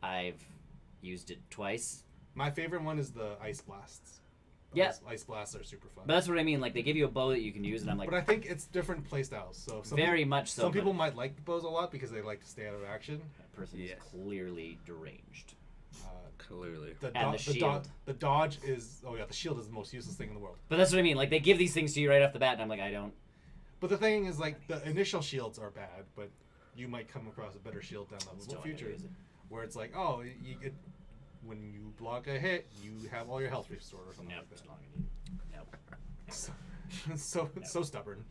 I've used it twice. My favorite one is the ice blasts. Yeah. Ice blasts are super fun. But that's what I mean. Like they give you a bow that you can use, and I'm like, But I think it's different playstyles. So some very much so. some but people might like the bows a lot because they like to stay out of action. that person is Yes. clearly deranged. Clearly. And the shield. The dodge is the shield is the most useless thing in the world. But that's what I mean. Like they give these things to you right off the bat, and I'm like, I don't. But the thing is, like, the initial shields are bad, but you might come across a better shield down the Still not gonna future, use it. where it's like, oh, you get when you block a hit, you have all your health restored or something Nope. like Still not gonna use it. Nope. so stubborn.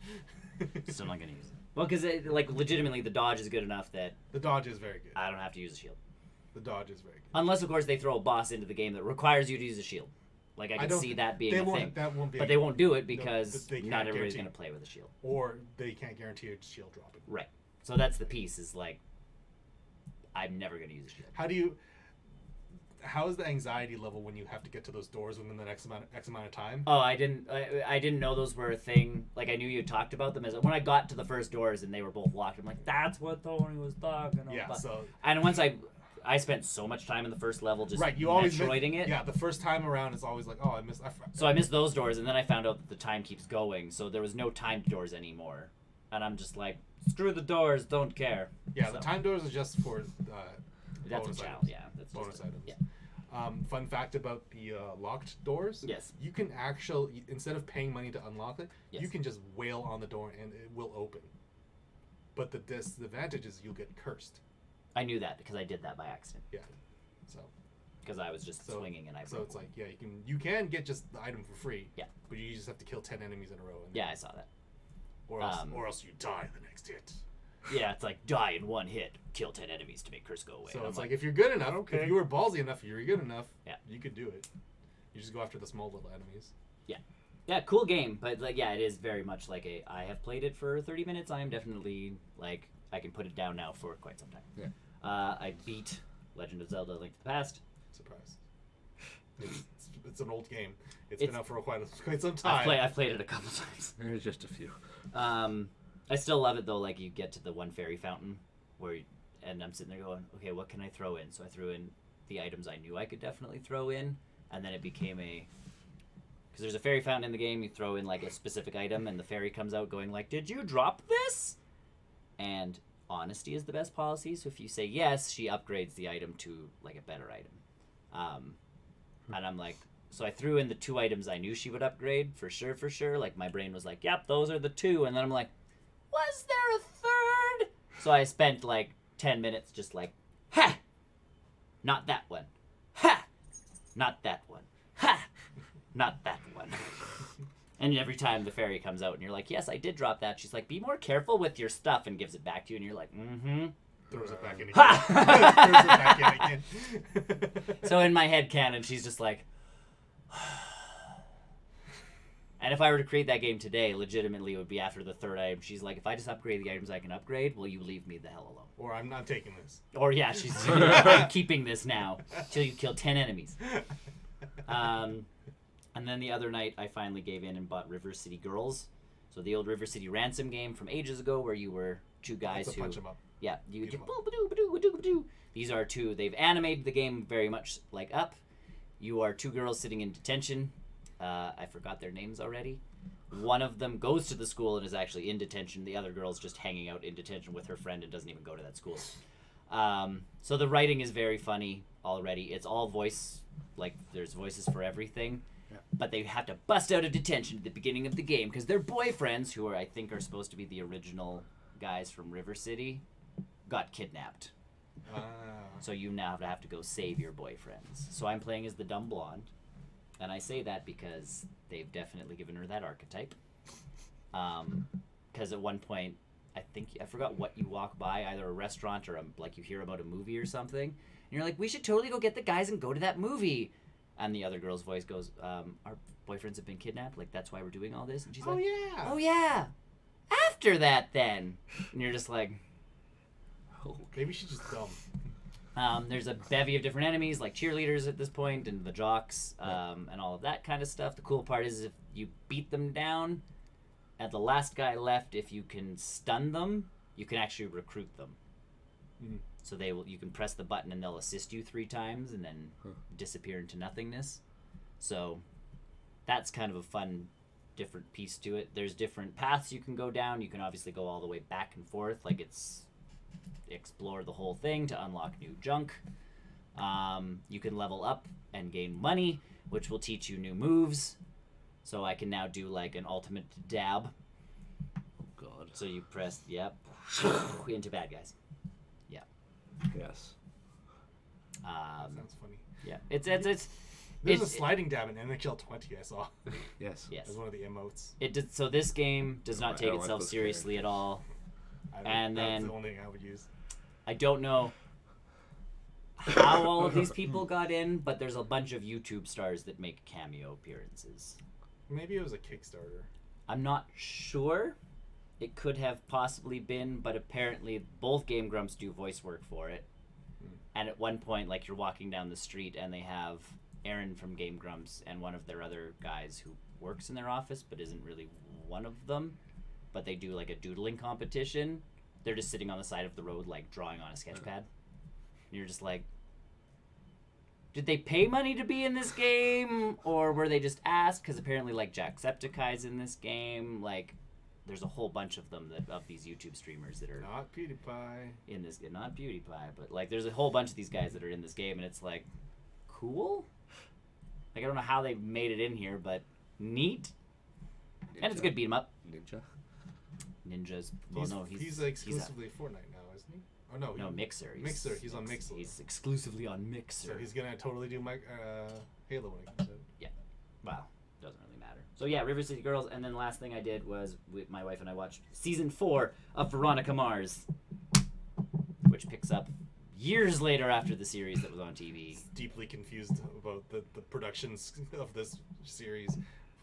Still not gonna use it. Well, because like legitimately, the dodge is good enough that The dodge is very good. I don't have to use a shield. The dodge is very good. Unless, of course, they throw a boss into the game that requires you to use a shield. Like I I can don't- see that being They a won't. thing. That won't be. But they won't do it because they can't not everybody's guarantee. going to play with a shield. Or they can't guarantee a shield dropping. Right. So that's the piece is like, I'm never going to use a shield. How is the anxiety level when you have to get to those doors within the X amount of time? Oh, I didn't know those were a thing. Like I knew you talked about them as when I got to the first doors and they were both locked. I'm like, that's what Tony was talking about. Yeah, so And once I spent so much time in the first level just right, you always Metroiding it. Yeah, the first time around it's always like, oh, I missed. So I missed those doors, and then I found out that the time keeps going, so there was no timed doors anymore. And I'm just like, screw the doors, don't care. Yeah, So, the time doors is just for That's bonus a challenge. items. Yeah, that's Bonus just items. Yeah. Fun fact about the locked doors. Yes. You can actually, instead of paying money to unlock it, Yes. you can just wail on the door and it will open. But the disadvantage is you'll get cursed. I knew that because I did that by accident. Yeah. So Because I was just swinging and I so broke it's one. like, yeah, you can get just the item for free. Yeah. But you just have to kill 10 enemies in a row. And Yeah, I saw that. Or else you die the next hit. Yeah, it's like die in one hit, kill 10 enemies to make curse go away. So And it's I'm like if you're good enough, okay. if you were ballsy enough, you're good enough. Yeah. You could do it. You just go after the small little enemies. yeah, cool game, but like yeah, it is very much like I have played it for 30 minutes. I am definitely like I can put it down now for quite some time. Yeah. I beat Legend of Zelda: Link to the Past. Surprise. It's an old game. It's been out for quite some time. I've played it a couple times. There's just a few. I still love it though. Like, you get to the one fairy fountain and I'm sitting there going, okay, what can I throw in? So I threw in the items I knew I could definitely throw in, and then it became because there's a fairy fountain in the game. You throw in like a specific item, and the fairy comes out going like, "Did you drop this?" And honesty is the best policy. So if you say yes, she upgrades the item to like a better item. And I'm like, so I threw in the 2 items I knew she would upgrade for sure. Like, my brain was like, yep, those are the 2. And then I'm like, was there a third? So I spent like 10 minutes just like, ha! Not that one. Ha! Not that one. Ha! Not that one. And every time the fairy comes out and you're like, yes, I did drop that. She's like, be more careful with your stuff, and gives it back to you. And you're like, mm-hmm. Throws it back in again. Ha! Throws it back in again. So in my head canon, she's just like... And if I were to create that game today, legitimately it would be after the 3rd item. She's like, if I just upgrade the items I can upgrade, will you leave me the hell alone? Or I'm not taking this. Or yeah, I'm keeping this now till you kill 10 enemies. And then the other night, I finally gave in and bought River City Girls. So the old River City Ransom game from ages ago, where you were 2 guys who punch 'em up. Yeah, you do boo-ba-doo. These are 2. They've animated the game very much like Up. You are 2 girls sitting in detention. I forgot their names already. One of them goes to the school and is actually in detention. The other girl's just hanging out in detention with her friend and doesn't even go to that school. So the writing is very funny already. It's all voice, like there's voices for everything. Yeah. But they have to bust out of detention at the beginning of the game because their boyfriends, who I think are supposed to be the original guys from River City, got kidnapped. So you now have to go save your boyfriends. So I'm playing as the dumb blonde. And I say that because they've definitely given her that archetype. Because at one point, I forgot what you walk by, either a restaurant or like you hear about a movie or something. And you're like, we should totally go get the guys and go to that movie. And the other girl's voice goes, our boyfriends have been kidnapped. Like, that's why we're doing all this. And she's like, oh yeah. After that then. And you're just like, oh, maybe she's just dumb. There's a bevy of different enemies, like cheerleaders at this point, and the jocks, and all of that kind of stuff. The cool part is if you beat them down, at the last guy left, if you can stun them, you can actually recruit them. Mm. So you can press the button and they'll assist you 3 times and then disappear into nothingness. So that's kind of a fun, different piece to it. There's different paths you can go down. You can obviously go all the way back and forth, like it's explore the whole thing to unlock new junk. You can level up and gain money, which will teach you new moves. So I can now do like an ultimate dab. Oh god. So you press, into bad guys. Yeah. Yes. Sounds funny. Yeah. It's There's a sliding dab in NHL 20 I saw. Yes. Yes. As one of the emotes. So this game does not I take don't like itself this seriously at all. That's the only thing I would use. I don't know how all of these people got in, but there's a bunch of YouTube stars that make cameo appearances. Maybe it was a Kickstarter. I'm not sure. It could have possibly been, but apparently both Game Grumps do voice work for it. And at one point, like, you're walking down the street and they have Aaron from Game Grumps and one of their other guys who works in their office but isn't really one of them. But they do like a doodling competition. They're just sitting on the side of the road, like drawing on a sketch pad. And you're just like, did they pay money to be in this game, or were they just asked? Because apparently, like, Jacksepticeye's in this game. Like, there's a whole bunch of them of these YouTube streamers that are Not PewDiePie. in this. Not PewDiePie, but like, there's a whole bunch of these guys that are in this game, and it's like, cool. Like, I don't know how they made it in here, but neat. Ninja. And it's a good beat 'em up. Ninjas. Ninjas. He's exclusively Fortnite now, isn't he? Oh no. No, Mixer. Mixer. He's on Mixer. He's exclusively on Mixer. So he's gonna totally do Halo when it comes out. Well, doesn't really matter. So yeah, River City Girls, and then the last thing I did was my wife and I watched season 4 of Veronica Mars, which picks up years later after the series that was on TV. Deeply confused about the productions of this series.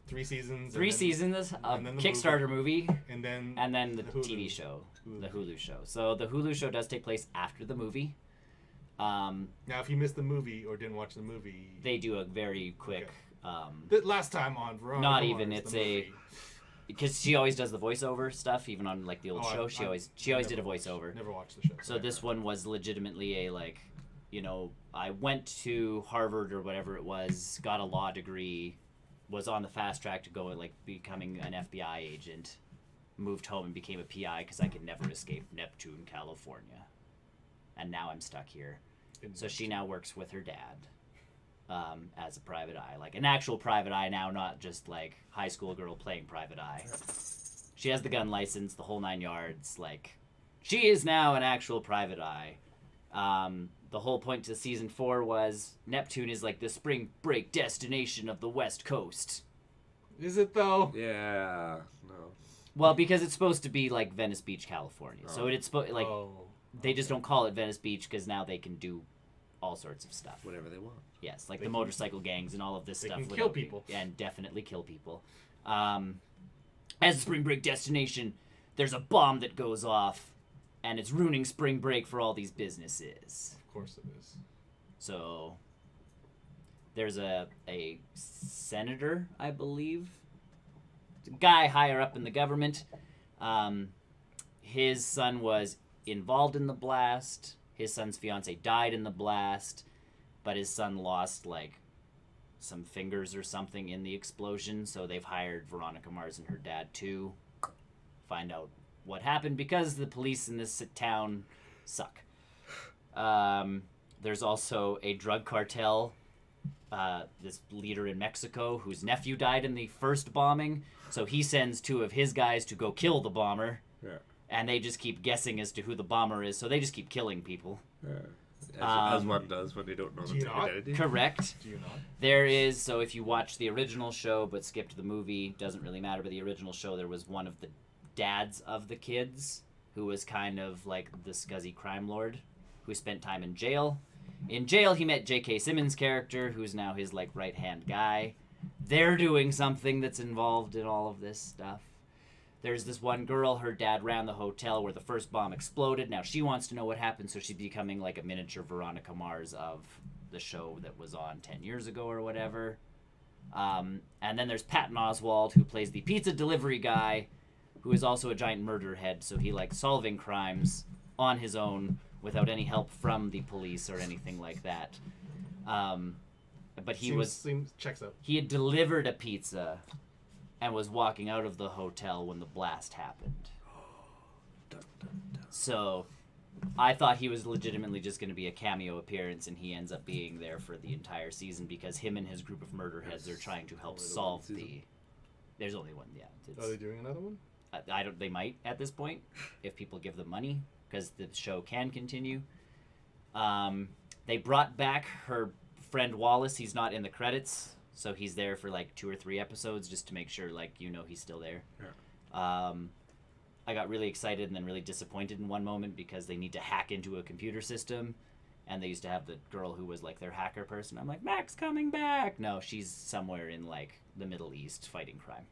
3 seasons. Three seasons, a and then the Kickstarter movie, and then the TV Hulu. show, the Hulu show. So the Hulu show does take place after the movie. Now, if you missed the movie or didn't watch the movie, They do a very quick. the last time on Veronica Not Mars, even, the it's movie. because she always does the voiceover stuff, even on like the old Oh, show. She always did a never voiceover. Never watched the show. So this one was legitimately a like, I went to Harvard or whatever it was, got a law degree, was on the fast track to go like becoming an FBI agent, moved home and became a PI because I could never escape Neptune, California, and now I'm stuck here. So she now works with her dad as a private eye, like an actual private eye now, not just like high school girl playing private eye. She has the gun license, the whole 9 yards. Like, she is now an actual private eye. The whole point to season 4 was Neptune is like the spring break destination of the West Coast. Is it though? Yeah. No. Well, because it's supposed to be like Venice Beach, California. Oh. So it's like Oh, they just don't call it Venice Beach because now they can do all sorts of stuff. Whatever they want. Yes, like They the can- motorcycle gangs and all of this they stuff. can without kill being- people. and definitely kill people. As a spring break destination, there's a bomb that goes off, and it's ruining spring break for all these businesses. Of course it is. So there's a senator, I believe, a guy higher up in the government. His son was involved in the blast. His son's fiance died in the blast, but his son lost like some fingers or something in the explosion. So they've hired Veronica Mars and her dad to find out what happened because the police in this town suck. There's also a drug cartel, this leader in Mexico whose nephew died in the first bombing. So he sends 2 of his guys to go kill the bomber. Yeah. And they just keep guessing as to who the bomber is, so they just keep killing people. As one does when they don't know Do you the not? identity. Correct. Do you not? There is, so if you watch the original show but skipped the movie, doesn't really matter, but the original show, there was one of the dads of the kids who was kind of like the scuzzy crime lord who spent time in jail. In jail, he met J.K. Simmons' character, who's now his like right-hand guy. They're doing something that's involved in all of this stuff. There's this one girl, her dad ran the hotel where the first bomb exploded. Now she wants to know what happened, so she's becoming like a miniature Veronica Mars of the show that was on 10 years ago or whatever. And then there's Patton Oswalt, who plays the pizza delivery guy, who is also a giant murder head, so he likes solving crimes on his own without any help from the police or anything like that. But Seems checks out. he had delivered a pizza and was walking out of the hotel when the blast happened. Dun, dun, dun. So I thought he was legitimately just going to be a cameo appearance, and he ends up being there for the entire season because him and his group of murder heads are trying to help Only the solve one season? the. There's only one, yeah. Are they doing another one? I don't. They might at this point if people give them money because the show can continue. They brought back her friend Wallace. He's not in the credits, so he's there for like 2 or 3 episodes just to make sure, like, he's still there. Yeah. I got really excited and then really disappointed in one moment because they need to hack into a computer system, and they used to have the girl who was like their hacker person. I'm like, Mac's coming back. No, she's somewhere in like the Middle East fighting crime.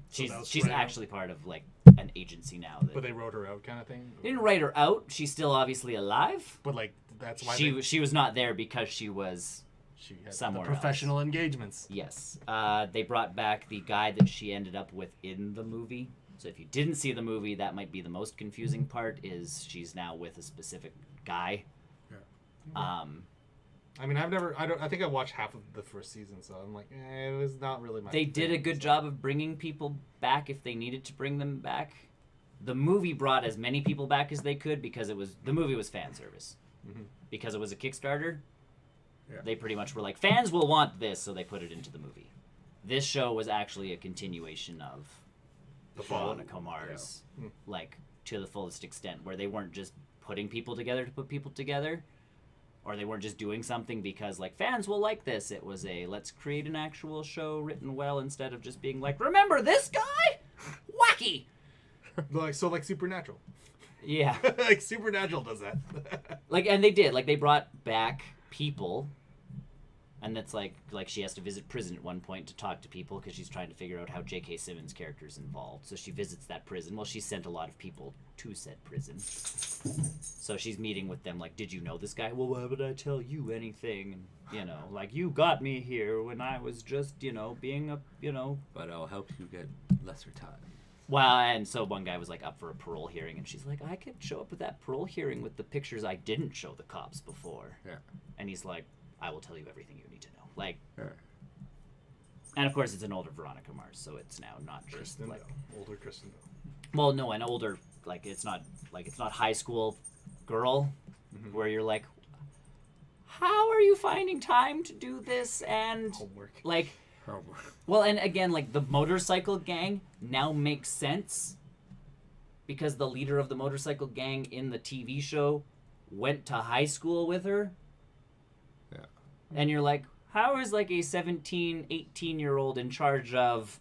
She's actually part of like an agency now. But they wrote her out, kind of thing. They didn't write her out. She's still obviously alive. But like that's why She was not there because she was she had somewhere the professional engagements. yes. They brought back the guy that she ended up with in the movie. So if you didn't see the movie, that might be the most confusing part. Is she's now with a specific guy. Yeah. I mean, I think I watched half of the first season, so I'm like, it was not really my They did a thing, good so. job of bringing people back if they needed to bring them back. The movie brought as many people back as they could because the movie was fan service. Mhm. Because it was a Kickstarter, Yeah. they pretty much were like, fans will want this, so they put it into the movie. This show was actually a continuation of The Fall. Veronica Mars, Yeah. like, to the fullest extent, where they weren't just putting people together to put people together, or they weren't just doing something because, like, fans will like this. It was let's create an actual show written well instead of just being like, remember this guy? Wacky! like Supernatural. Yeah. Like Supernatural does that. Like, and they did. Like, they brought back people And that's like she has to visit prison at one point to talk to people because she's trying to figure out how J.K. Simmons' character's involved. So she visits that prison. Well, she sent a lot of people to said prison. So she's meeting with them like, did you know this guy? Well, why would I tell you anything? And, you know, like, you got me here when I was just, you know, being a, you know. But I'll help you get lesser time. Well, and so one guy was like up for a parole hearing, and she's like, I could show up at that parole hearing with the pictures I didn't show the cops before. Yeah. And he's like, I will tell you everything you need to know. Like, Yeah. and of course it's an older Veronica Mars, so it's now not just Kristen like, Bell. Older Kristen Bell. well, no, an older, like it's not high school girl, where you're like, how are you finding time to do this? And Homework. like, Oh, well, and again, like the motorcycle gang now makes sense because the leader of the motorcycle gang in the TV show went to high school with her. yeah. And you're like, how is like a 17, 18-year-old in charge of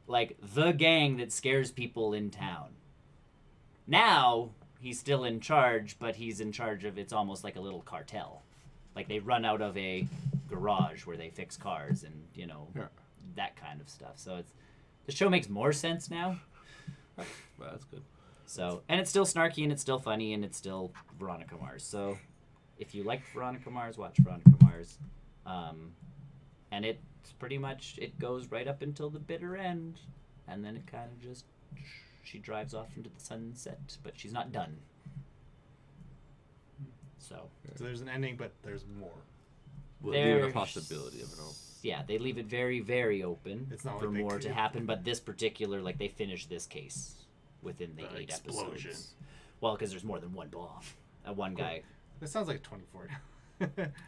like the gang that scares people in town? Now he's still in charge, but he's in charge of, it's almost like a little cartel. Like they run out of a garage where they fix cars and, you know, Yeah. that kind of stuff. So it's, the show makes more sense now. Well, that's good. So, and it's still snarky and it's still funny and it's still Veronica Mars. So if you like Veronica Mars, watch Veronica Mars. And it's pretty much, it goes right up until the bitter end. And then it kind of just, she drives off into the sunset, but she's not done. So, So there's an ending, but there's more. We'll leave the There's- possibility of it all. yeah, they leave it very, very open It's not for like they more could- to happen. But this particular, like, they finished this case within the 8 explosion. episodes. Well, because there's more than one bomb. One guy. That sounds like 24.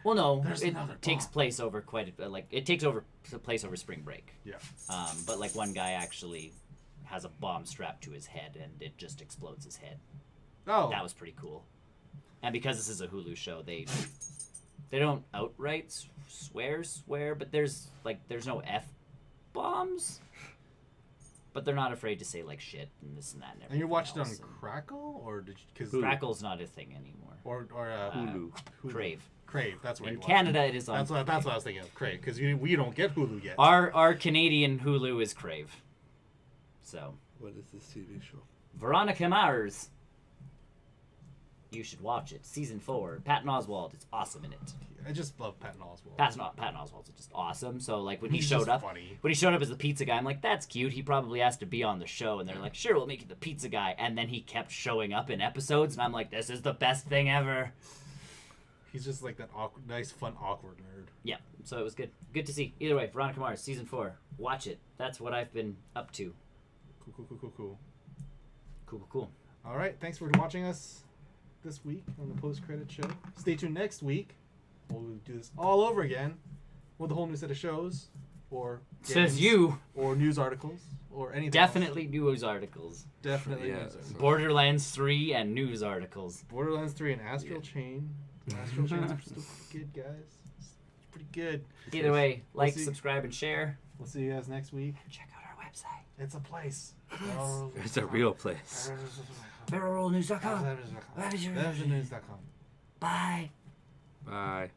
Well, no, There's it another takes bomb. place over place over spring break. Yeah. But like one guy actually has a bomb strapped to his head and it just explodes his head. Oh. That was pretty cool. And because this is a Hulu show, they don't outright swear, but there's no F bombs. But they're not afraid to say like shit and this and that. And And you watched it on else, and Crackle, or did you? Because Crackle's not a thing anymore. or Hulu. Crave. Crave. That's where In you watched Canada, it. it is on. That's what I was thinking of. Crave, because we don't get Hulu yet. Our Canadian Hulu is Crave. So, What is this TV show? Veronica Mars. You should watch it. Season 4. Patton Oswalt. It's awesome in it. I just love Patton Oswalt. Patton Oswalt's just awesome. So like when he He's showed just up, funny. when he showed up as the pizza guy, I'm like, that's cute. He probably has to be on the show. And they're like, sure, we'll make you the pizza guy. And then he kept showing up in episodes, and I'm like, this is the best thing ever. He's just like that awkward, nice, fun, awkward nerd. Yeah. So it was good. Good to see. Either way, Veronica Mars, season 4. Watch it. That's what I've been up to. Cool. Cool. All right, thanks for watching us this week on the post-credit show. Stay tuned next week. We'll do this all over again with a whole new set of shows, or Says games, you. or news articles, or anything. Definitely news articles. Definitely Yeah, news articles. Borderlands 3 and news articles. Borderlands 3 and Astral Chain. Astral Chain's still pretty good, guys. It's pretty good. Either way, like, see. subscribe, and share. We'll see you guys next week. Check out our website. It's a place. It's a real place. BrNN.com. News.com. Bye. Bye.